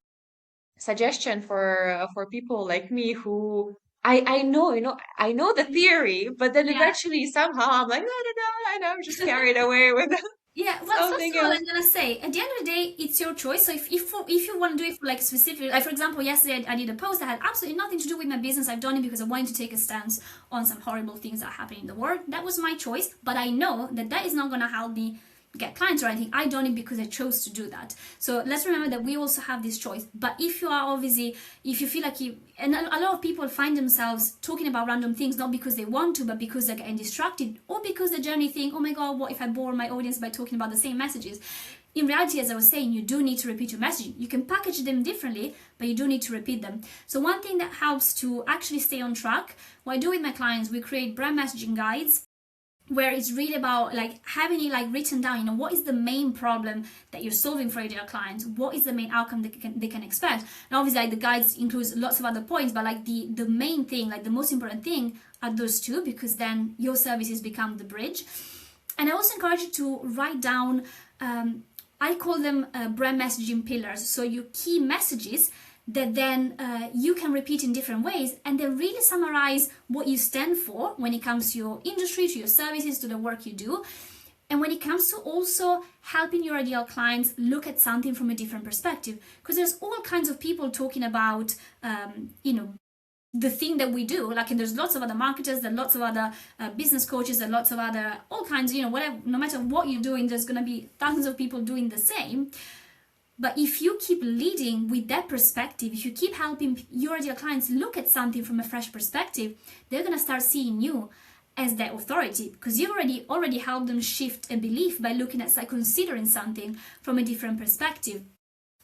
suggestion for people like me who I know the theory, but then Yeah. eventually somehow I'm like, no, no, no, and I'm just carried away with Yeah, well, first something of all, else. I'm gonna say, at the end of the day, it's your choice. So if you want to do it for like specific, like for example, yesterday I did a post that had absolutely nothing to do with my business. I've done it because I wanted to take a stance on some horrible things that are happening in the world. That was my choice, but I know that that is not gonna help me get clients or anything. I done it because I chose to do that. So let's remember that we also have this choice. But if you are obviously, if you feel like you, and a lot of people find themselves talking about random things not because they want to, but because they're getting distracted, or because they generally think, oh my god, what if I bore my audience by talking about the same messages? In reality, as I was saying, you do need to repeat your messaging. You can package them differently, but you do need to repeat them. So one thing that helps to actually stay on track, what I do with my clients, we create brand messaging guides where it's really about like having it like written down, what is the main problem that you're solving for your clients, what is the main outcome they can expect. And obviously like the guides includes lots of other points, but like the main thing, like the most important thing are those two, because then your services become the bridge. And I also encourage you to write down I call them brand messaging pillars. So your key messages that then you can repeat in different ways, and they really summarize what you stand for when it comes to your industry, to your services, to the work you do. And when it comes to also helping your ideal clients look at something from a different perspective, because there's all kinds of people talking about, the thing that we do. Like, and there's lots of other marketers, there's lots of other business coaches, and lots of other, all kinds, whatever, no matter what you're doing, there's going to be thousands of people doing the same. But if you keep leading with that perspective, if you keep helping your ideal clients look at something from a fresh perspective, they're going to start seeing you as their authority, because you already helped them shift a belief by looking at, like, considering something from a different perspective.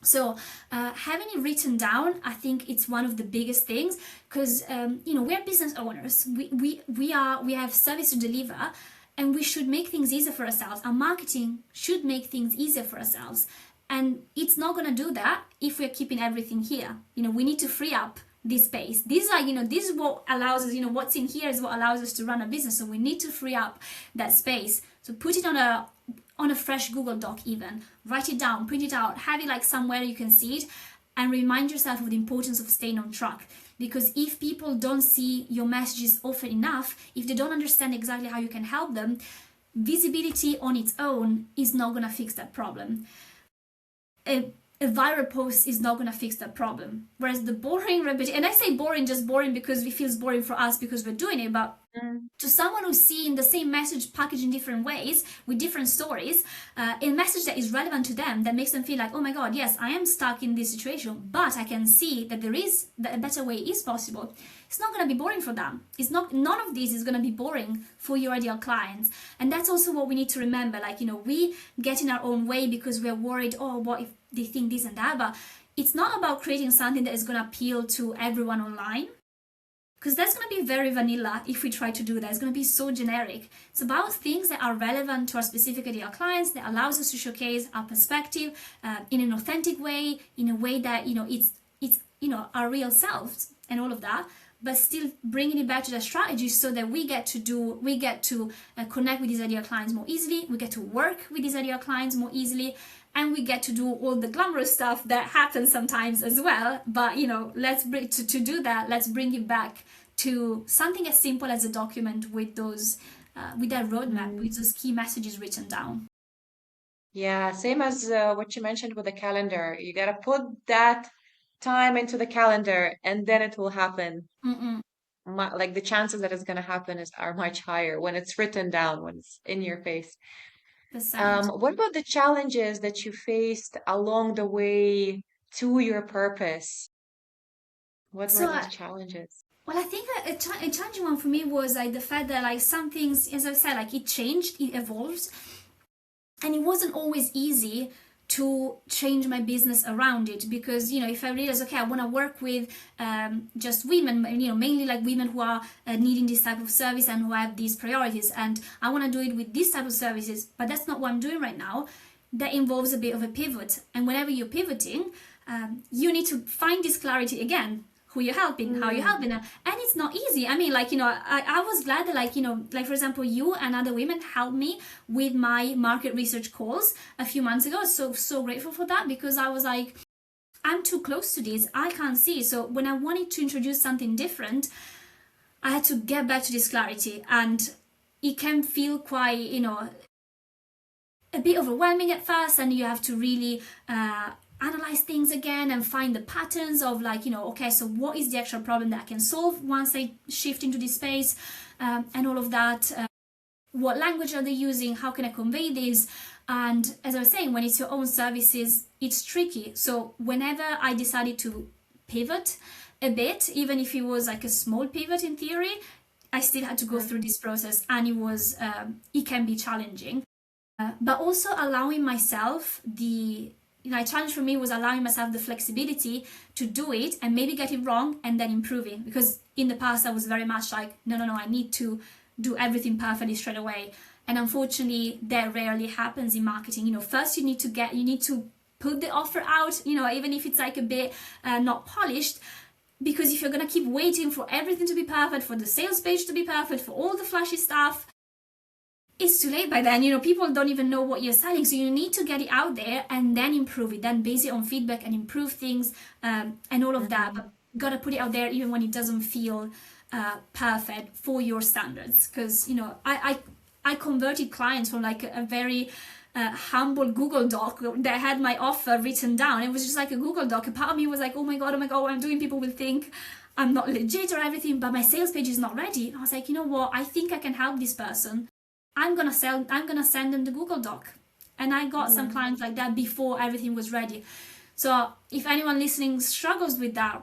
So having it written down, I think it's one of the biggest things, because we're business owners. We have service to deliver, and we should make things easier for ourselves. Our marketing should make things easier for ourselves, and it's not going to do that if we're keeping everything here. We need to free up this space. This is what allows us, what's in here is what allows us to run a business. So we need to free up that space. So put it on a fresh Google Doc, even write it down, print it out, have it like somewhere you can see it, and remind yourself of the importance of staying on track. Because if people don't see your messages often enough, if they don't understand exactly how you can help them, visibility on its own is not going to fix that problem. A viral post is not going to fix that problem. Whereas the boring repetition, and I say boring, just boring because it feels boring for us because we're doing it, but to someone who's seeing the same message packaged in different ways with different stories, a message that is relevant to them, that makes them feel like, oh my God, yes, I am stuck in this situation, but I can see that that a better way is possible. It's not going to be boring for them. None of this is going to be boring for your ideal clients. And that's also what we need to remember. Like, we get in our own way because we're worried, oh, what if they think this and that? But it's not about creating something that is going to appeal to everyone online, because that's going to be very vanilla if we try to do that. It's going to be so generic. It's about things that are relevant to our specific ideal clients, that allows us to showcase our perspective in an authentic way, in a way that, it's our real selves and all of that, but still bringing it back to the strategy so that we get to connect with these ideal clients more easily, we get to work with these ideal clients more easily, and we get to do all the glamorous stuff that happens sometimes as well. But to do that, let's bring it back to something as simple as a document with those with that roadmap, with those key messages written down. Yeah, same as what you mentioned with the calendar. You gotta put that time into the calendar, and then it will happen. Like the chances that it's gonna happen are much higher when it's written down, when it's in your face. What about the challenges that you faced along the way to your purpose? What were So those challenges? well, I think a challenging one for me was like the fact that, like, some things, as I said, like, it changed, it evolved, and it wasn't always easy to change my business around it, because if I realize, okay, I want to work with just women, mainly like women who are needing this type of service and who have these priorities, and I want to do it with this type of services, but that's not what I'm doing right now. That involves a bit of a pivot, and whenever you're pivoting, you need to find this clarity again. Who you're helping, how you're helping them, and it's not easy. I mean, I was glad that, like for example, you and other women helped me with my market research calls a few months ago. So grateful for that, because I was like, I'm too close to this, I can't see. So when I wanted to introduce something different, I had to get back to this clarity, and it can feel quite, a bit overwhelming at first, and you have to really analyze things again and find the patterns of, like, okay, so what is the actual problem that I can solve once I shift into this space, and all of that. What language are they using? How can I convey this? And as I was saying, when it's your own services, it's tricky. So whenever I decided to pivot a bit, even if it was like a small pivot in theory, I still had to go through this process, and it can be challenging. But also allowing myself a challenge for me was allowing myself the flexibility to do it and maybe get it wrong and then improving. Because in the past I was very much like, no, I need to do everything perfectly straight away. And unfortunately, that rarely happens in marketing. First you need to put the offer out, even if it's like a bit not polished. Because if you're going to keep waiting for everything to be perfect, for the sales page to be perfect, for all the flashy stuff, it's too late by then. People don't even know what you're selling. So you need to get it out there and then improve it, then base it on feedback and improve things, and all of that. Mm-hmm. But gotta put it out there even when it doesn't feel perfect for your standards. Because, I converted clients from like a very humble Google Doc that had my offer written down. It was just like a Google Doc. A part of me was like, oh my God, what I'm doing, people will think I'm not legit or everything, but my sales page is not ready. And I was like, you know what? I think I can help this person. I'm gonna send them the Google Doc. And I got some Mm-hmm. clients like that before everything was ready. So if anyone listening struggles with that,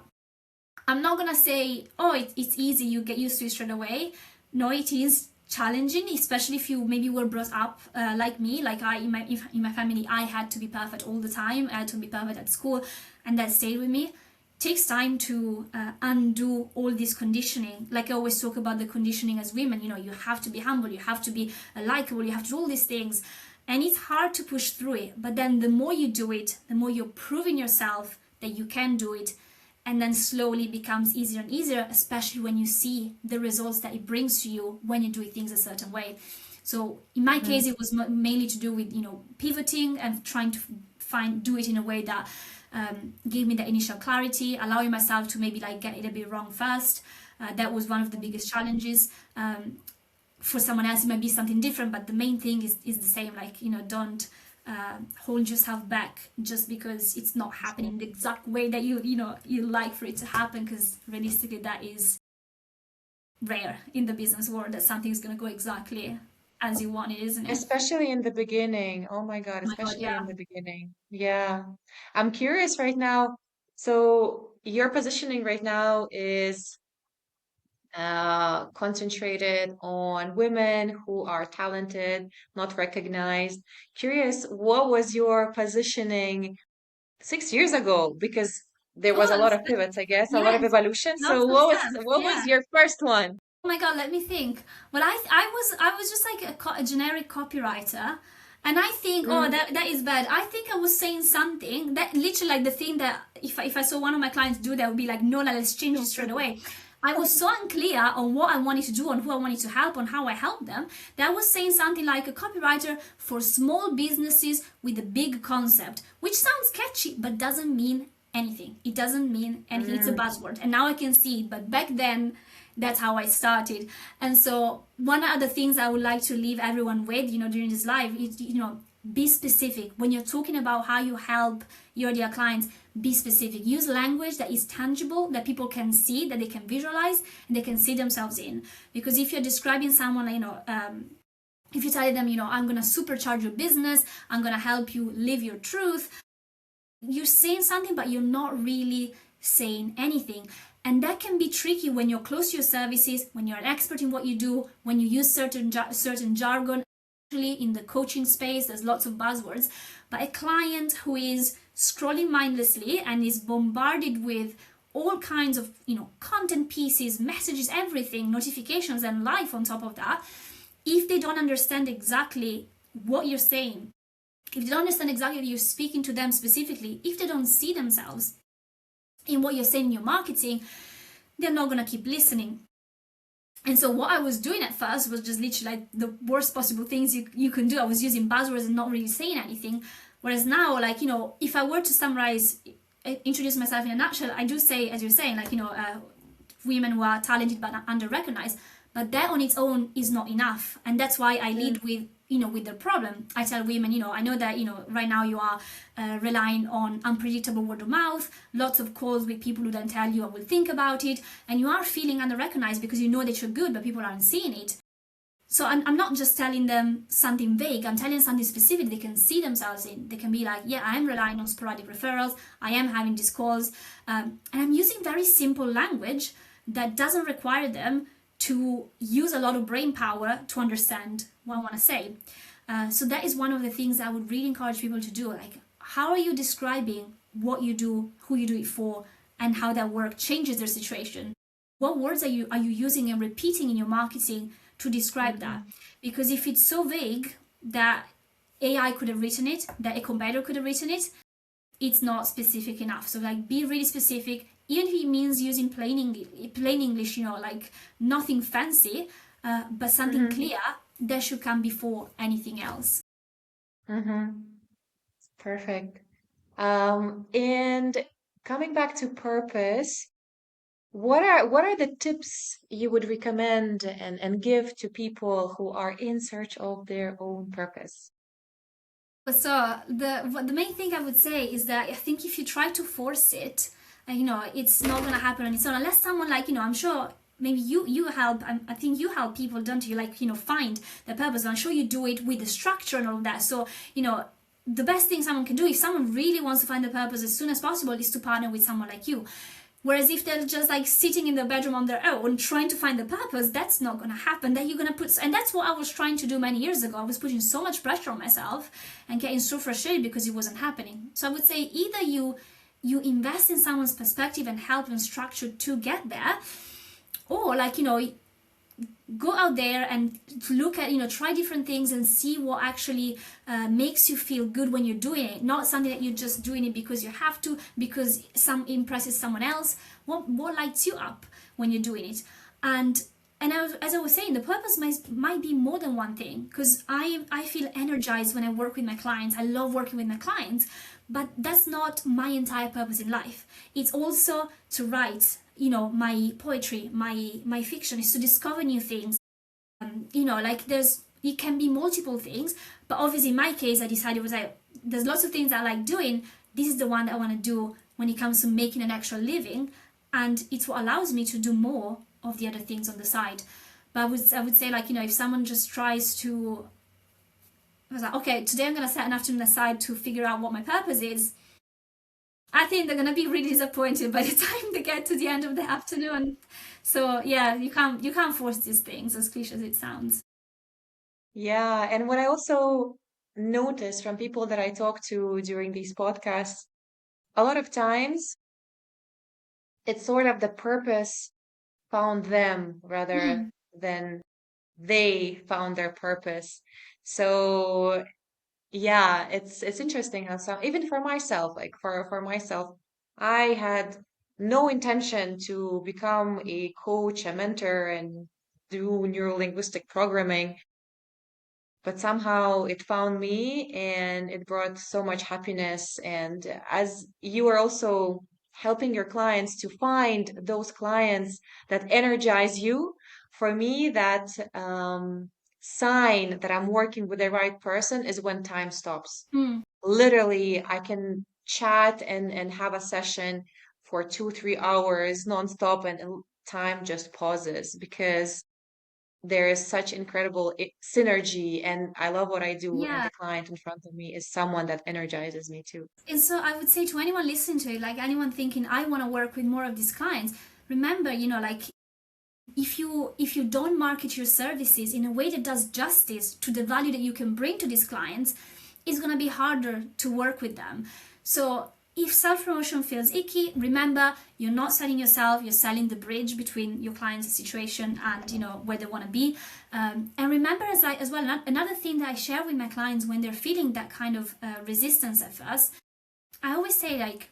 I'm not gonna say, oh, it's easy, you get used to it straight away. No, it is challenging, especially if you maybe were brought up like me, like in my family, I had to be perfect all the time. I had to be perfect at school, and that stayed with me. It takes time to undo all this conditioning. Like I always talk about the conditioning as women, you have to be humble, you have to be likable, you have to do all these things, and it's hard to push through it. But then the more you do it, the more you're proving yourself that you can do it, and then slowly becomes easier and easier, especially when you see the results that it brings to you when you do things a certain way. So in my Mm-hmm. case, it was mainly to do with pivoting and trying to do it in a way that gave me the initial clarity, allowing myself to maybe like get it a bit wrong first. That was one of the biggest challenges. For someone else it might be something different, but the main thing is the same. Like, don't hold yourself back just because it's not happening the exact way that you like for it to happen, because realistically that is rare in the business world, that something's going to go exactly as you want it, isn't it? Especially in the beginning. Oh my God, Oh my God, especially yeah. in the beginning. Yeah. I'm curious right now. So your positioning right now is concentrated on women who are talented, not recognized. Curious, what was your positioning 6 years ago? Because there was a Oh, lot of pivots, I guess, a lot of yes, evolution. lots So of steps, what was yeah. your first one? Oh my God, let me think. Well, I was just like a generic copywriter, and I think, oh, Mm, that is bad. I think I was saying something that literally like the thing that if I saw one of my clients do that, would be like, no, let's change it straight away. I was so unclear on what I wanted to do, on who I wanted to help, on how I help them, that I was saying something like a copywriter for small businesses with a big concept, which sounds catchy but doesn't mean anything. It doesn't mean anything. It's a mm, buzzword, and now I can see it. But back then, that's how I started. And so one of the things I would like to leave everyone with, during this live is, be specific. When you're talking about how you help your dear clients, be specific. Use language that is tangible, that people can see, that they can visualize, and they can see themselves in. Because if you're describing someone, if you tell them, I'm going to supercharge your business, I'm going to help you live your truth, you're saying something, but you're not really saying anything. And that can be tricky when you're close to your services, when you're an expert in what you do, when you use certain jargon. Actually, in the coaching space, there's lots of buzzwords. But a client who is scrolling mindlessly and is bombarded with all kinds of content pieces, messages, everything, notifications, and life on top of that, if they don't understand exactly what you're saying, if they don't understand exactly that you're speaking to them specifically, if they don't see themselves in what you're saying in your marketing, they're not going to keep listening. And so what I was doing at first was just literally like the worst possible things you can do. I was using buzzwords and not really saying anything. Whereas now, like, if I were to summarize, introduce myself in a nutshell, I do say, as you're saying, like, women who are talented but under-recognized. But that on its own is not enough. And that's why I mm, lead with the problem. I tell women, I know that, right now you are relying on unpredictable word of mouth, lots of calls with people who then tell you, I will think about it. And you are feeling under-recognized because you know that you're good, but people aren't seeing it. So I'm not just telling them something vague, I'm telling them something specific they can see themselves in. They can be like, yeah, I am relying on sporadic referrals, I am having these calls, and I'm using very simple language that doesn't require them to use a lot of brain power to understand what I want to say. So that is one of the things I would really encourage people to do. Like, how are you describing what you do, who you do it for, and how that work changes their situation? What words are you using and repeating in your marketing to describe that? mhm. Because if it's so vague that AI could have written it, that a competitor could have written it, it's not specific enough. So like, be really specific, even if it means using plain English, like nothing fancy, but something Mhm. clear that should come before anything else. Mm-hmm. Perfect. And coming back to purpose, what are the tips you would recommend and give to people who are in search of their own purpose? So the main thing I would say is that I think if you try to force it, it's not gonna happen on its own unless someone, like, I'm sure maybe you help. I think you help people, don't you? Like, find their purpose. I'm sure you do it with the structure and all of that. So the best thing someone can do if someone really wants to find the purpose as soon as possible is to partner with someone like you. Whereas if they're just like sitting in the bedroom on their own trying to find the purpose, that's not gonna happen. That you're gonna put, and that's what I was trying to do many years ago. I was putting so much pressure on myself and getting so frustrated because it wasn't happening. So I would say either you invest in someone's perspective and help and structure to get there, or like go out there and look at, try different things and see what actually makes you feel good when you're doing it, not something that you're just doing it because you have to, because some impresses someone else. What lights you up when you're doing it? As I was saying, the purpose might be more than one thing, because I feel energized when I work with my clients. I love working with my clients, but that's not my entire purpose in life. It's also to write, my poetry, my fiction, is to discover new things. Like it can be multiple things, but obviously in my case I decided, was like, there's lots of things I like doing. This is the one that I want to do when it comes to making an actual living, and it's what allows me to do more of the other things on the side. But I would say, like, if someone just tries to, I was like, okay, today I'm gonna set an afternoon aside to figure out what my purpose is, I think they're gonna be really disappointed by the time they get to the end of the afternoon. So yeah, you can't force these things, as cliche as it sounds. Yeah, and what I also notice from people that I talk to during these podcasts, a lot of times it's sort of the purpose found them rather Hmm. than they found their purpose. So yeah, it's interesting how some, even for myself, like for myself, I had no intention to become a coach, a mentor, and do neuro-linguistic programming, but somehow it found me and it brought so much happiness. And as you are also helping your clients to find those clients that energize you, for me, that sign that I'm working with the right person is when time stops. Hmm. Literally, I can chat and have a session for 2, 3 hours nonstop, and time just pauses because there is such incredible synergy, and I love what I do, and Yeah. the client in front of me is someone that energizes me too. And so I would say to anyone listening to it, like anyone thinking, I want to work with more of these clients, remember, like if you don't market your services in a way that does justice to the value that you can bring to these clients, it's going to be harder to work with them. So if self-promotion feels icky, remember, you're not selling yourself, you're selling the bridge between your client's situation and where they want to be. And remember, as well, another thing that I share with my clients when they're feeling that kind of resistance at first, I always say, like,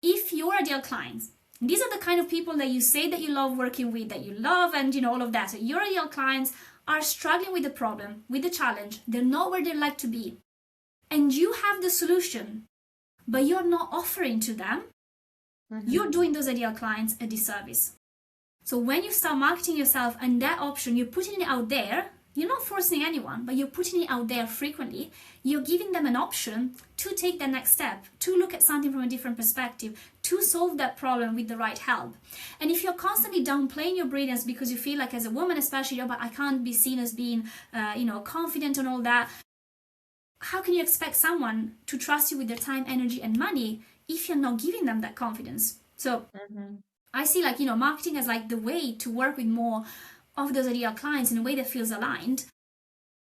if your ideal clients, these are the kind of people that you say that you love working with, that you love, and all of that. So your ideal clients are struggling with the problem, with the challenge. They're not where they like to be, and you have the solution, but you're not offering to them. You're Hmm. doing those ideal clients a disservice. So when you start marketing yourself and that option, you're putting it out there. You're not forcing anyone, but you're putting it out there frequently. You're giving them an option to take the next step, to look at something from a different perspective, to solve that problem with the right help. And if you're constantly downplaying your brilliance because you feel like, as a woman especially, but I can't be seen as being, confident and all that, how can you expect someone to trust you with their time, energy, and money if you're not giving them that confidence? So Hmm. I see, like, marketing as like the way to work with more of those ideal clients in a way that feels aligned.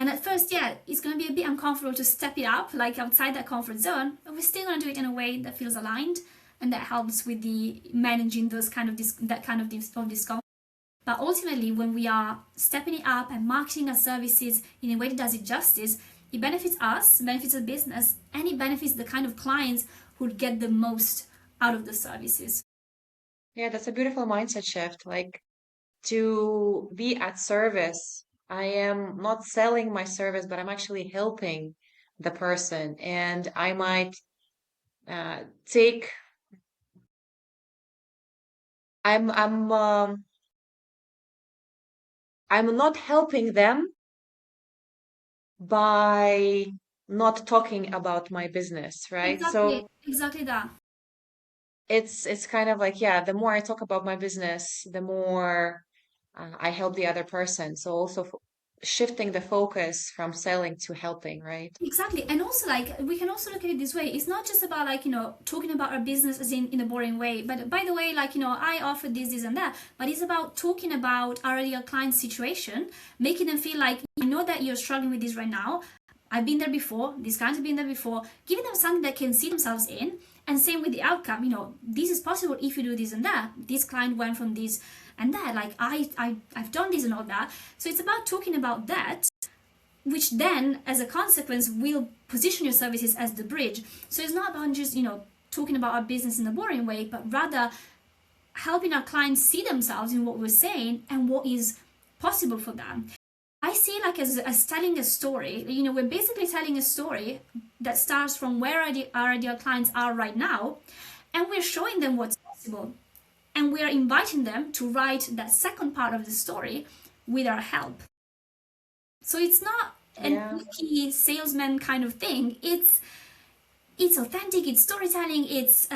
And at first, yeah, it's going to be a bit uncomfortable to step it up, like outside that comfort zone, but we're still going to do it in a way that feels aligned, and that helps with the managing those kind of that kind of discomfort. But ultimately, when we are stepping it up and marketing our services in a way that does it justice, it benefits us, benefits the business, and it benefits the kind of clients who would get the most out of the services. Yeah, that's a beautiful mindset shift. Like to be at service I am not selling my service, but I'm actually helping the person. And I might take, I'm, I'm, um, I'm not helping them by not talking about my business, right? Exactly, So exactly that. it's kind of like, yeah, the more I talk about my business, the more I help the other person. So also f shifting the focus from selling to helping, right? Exactly. And also like we can also look at it this way. It's not just about like, talking about our business as in a boring way. But by the way, like, I offer this and that. But it's about talking about our ideal client situation, making them feel like I know that you're struggling with this right now. I've been there before, these clients have been there before, giving them something that can see themselves in, and same with the outcome, this is possible if you do this and that. This client went from this and that, like I've done this and all that. So it's about talking about that, which then, as a consequence, will position your services as the bridge. So it's not about just, talking about our business in a boring way, but rather helping our clients see themselves in what we're saying and what is possible for them. I see it like as telling a story. We're basically telling a story that starts from where our ideal clients are right now, and we're showing them what's possible. And we are inviting them to write that second part of the story with our help. So it's not an Yeah. icky salesman kind of thing. It's authentic. It's storytelling. It's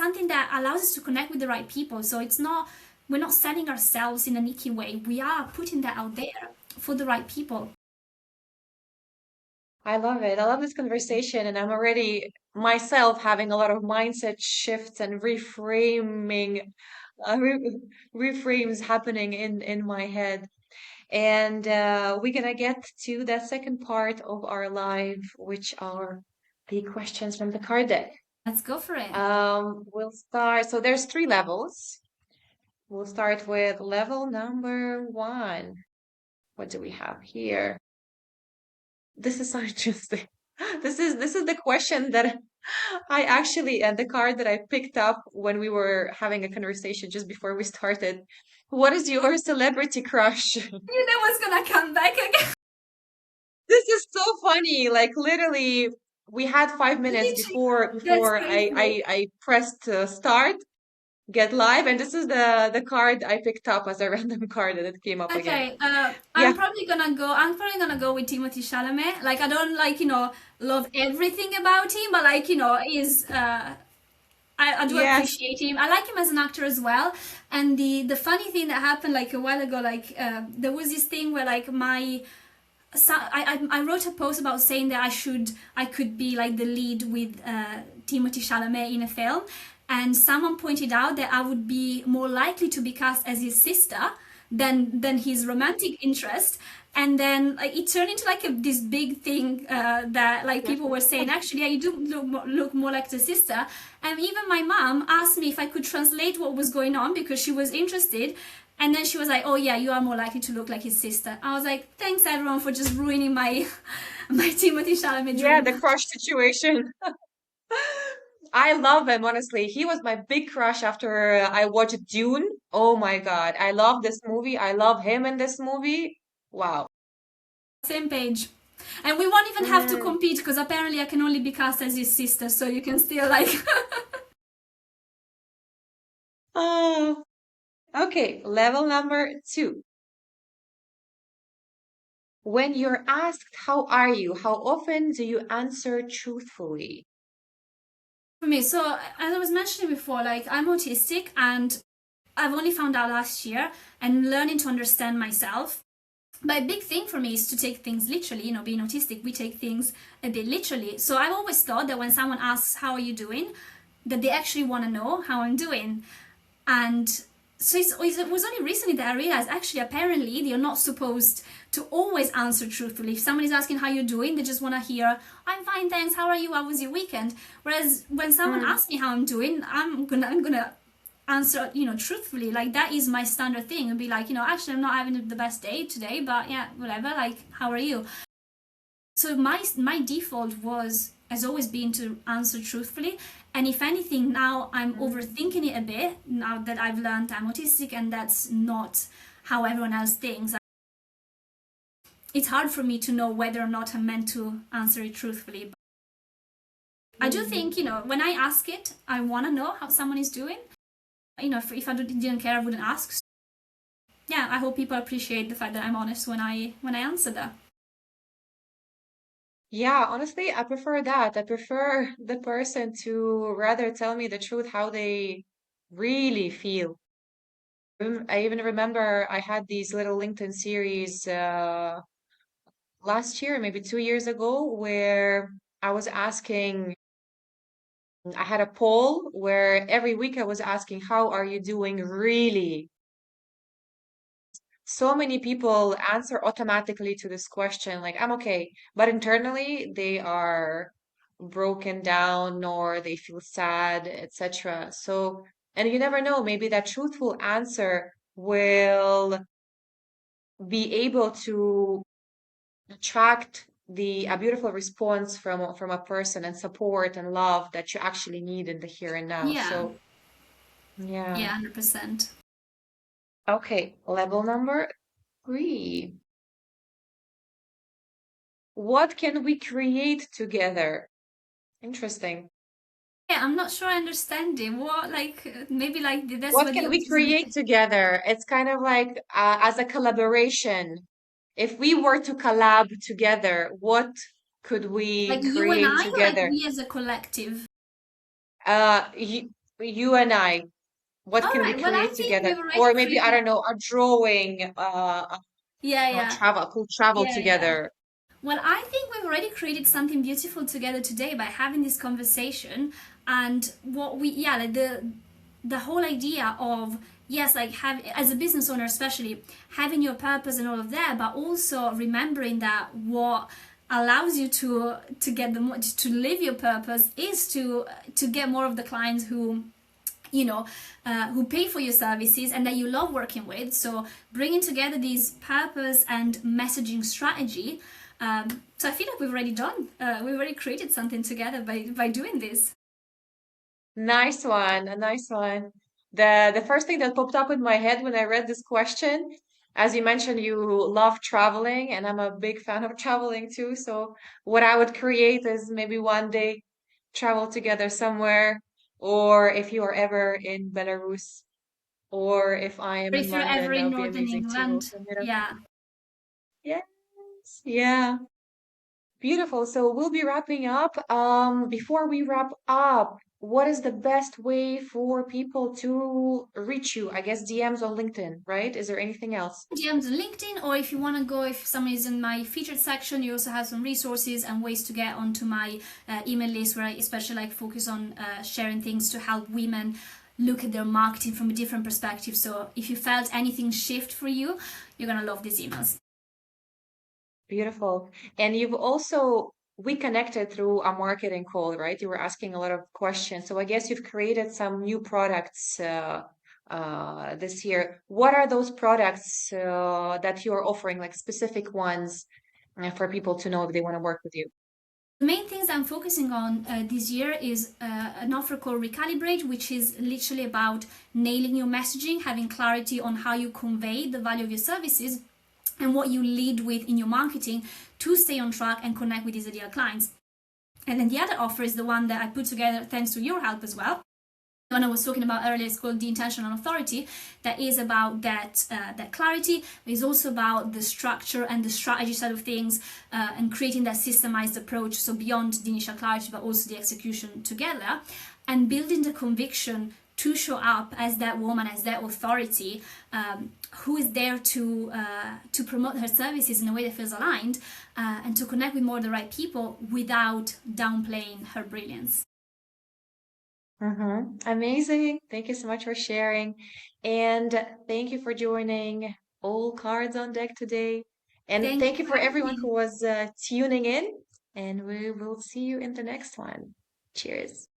something that allows us to connect with the right people. So it's not we're not selling ourselves in an icky way. We are putting that out there for the right people. I love it. I love this conversation, and I'm already myself having a lot of mindset shifts and reframing, reframes happening in my head. And we're gonna get to the second part of our live, which are the questions from the card deck. Let's go for it. We'll start. So there's three levels. We'll start with level number one. What do we have here? This is so interesting. This is the question that I actually and the card that I picked up when we were having a conversation just before we started. What is your celebrity crush? You know what's gonna come back again. This is so funny. Like literally, we had 5 minutes Literally, before that's before crazy. I pressed start, get live, and this is the card I picked up as a random card and it came up again. Okay, Yeah. I'm probably gonna go with Timothy Chalamet. Like, I don't like, love everything about him, but like, is I do Yes. appreciate him. I like him as an actor as well. And the funny thing that happened like a while ago, like there was this thing where like I wrote a post about saying that I could be like the lead with Timothy Chalamet in a film, and someone pointed out that I would be more likely to be cast as his sister than his romantic interest. And then like, it turned into like this big thing that like people were saying, actually, yeah, you do look more like the sister. And even my mom asked me if I could translate what was going on because she was interested. And then she was like, "Oh yeah, you are more likely to look like his sister." I was like, "Thanks everyone for just ruining my my Timothy Chalamet Yeah, dream." the crush situation. I love him, honestly. He was my big crush after I watched Dune. Oh my God. I love this movie. I love him in this movie. Wow. Same page. And we won't even have to Mm. compete because apparently I can only be cast as his sister, so you can still like. Oh, okay. Level number two. When you're asked, how are you? How often do you answer truthfully? For me, so as I was mentioning before, like I'm autistic and I've only found out last year and learning to understand myself. But a big thing for me is to take things literally. Being autistic, we take things a bit literally. So I've always thought that when someone asks, "How are you doing?" that they actually want to know how I'm doing. And so it was only recently that I realized actually, apparently, they're not supposed to always answer truthfully. If someone is asking how you're doing, they just want to hear, "I'm fine, thanks. How are you? How was your weekend?" Whereas when someone Mm. asks me how I'm doing, I'm gonna answer, truthfully. Like that is my standard thing. And be like, actually, I'm not having the best day today, but yeah, whatever. Like, how are you? So my default was has always been to answer truthfully. And if anything, now I'm Mm. overthinking it a bit now that I've learned I'm autistic and that's not how everyone else thinks. it's hard for me to know whether or not I'm meant to answer it truthfully. I do think, when I ask it, I want to know how someone is doing. If I didn't care, I wouldn't ask. So, yeah, I hope people appreciate the fact that I'm honest when I answer that. Yeah, honestly, I prefer that. I prefer the person to rather tell me the truth, how they really feel. I even remember I had these little LinkedIn series last year, maybe 2 years ago, where I was asking, I had a poll where every week I was asking, how are you doing really? So many people answer automatically to this question, like, I'm okay. But internally, they are broken down or they feel sad, etc. So, and you never know, maybe that truthful answer will be able to attract a beautiful response from a person and support and love that you actually need in the here and now. Yeah, So, yeah. yeah, 100%. Okay, level number 3. What can we create together? Interesting. Yeah, I'm not sure I understand it. What, like, maybe like that's What where the can we autism is. create together? It's kind of like as a collaboration. If we were to collab together, what could we Like you and create I, or like together? we as a collective? You and I, what All can we right. Well, I create think together? we've already Or maybe, I created. don't know, a drawing, Yeah, yeah, travel, cool travel yeah, yeah. together. Well, I think we've already created something beautiful together today by having this conversation and what we, yeah, like the whole idea of yes, like have as a business owner especially having your purpose and all of that, but also remembering that what allows you to get the more to live your purpose is to get more of the clients who pay for your services and that you love working with. So bringing together these purpose and messaging strategy. So I feel like we've already created something together by doing this. Nice one, a nice one. The first thing that popped up in my head when I read this question, as you mentioned, you love traveling, and I'm a big fan of traveling too. So what I would create is maybe one day travel together somewhere, or if you are ever in Belarus, or if I am Or in if you're ever London, that in would be Northern amazing to England, also meet up. yeah. Yes, yeah. Beautiful. So we'll be wrapping up. Before we wrap up, what is the best way for people to reach you? I guess DMs on LinkedIn, right? Is there anything else? DMs on LinkedIn, or if you want to go, if someone is in my featured section, you also have some resources and ways to get onto my email list, where I especially like focus on sharing things to help women look at their marketing from a different perspective. So if you felt anything shift for you, you're gonna love these emails. Beautiful. And you've also, we connected through a marketing call, right? You were asking a lot of questions. So I guess you've created some new products this year. What are those products that you're offering, like specific ones for people to know if they want to work with you? The main things I'm focusing on this year is an offer called Recalibrate, which is literally about nailing your messaging, having clarity on how you convey the value of your services and what you lead with in your marketing to stay on track and connect with these ideal clients. And then the other offer is the one that I put together thanks to your help as well. The one I was talking about earlier is called the intentional authority. That is about that clarity. It's also about the structure and the strategy side of things and creating that systemized approach. So beyond the initial clarity, but also the execution together, and building the conviction to show up as that woman, as that authority, who is there to promote her services in a way that feels aligned and to connect with more of the right people without downplaying her brilliance. Amazing. Thank you so much for sharing. And thank you for joining All Cards on Deck today. And Thank you thank you for for having everyone me. who was tuning in. And we will see you in the next one. Cheers.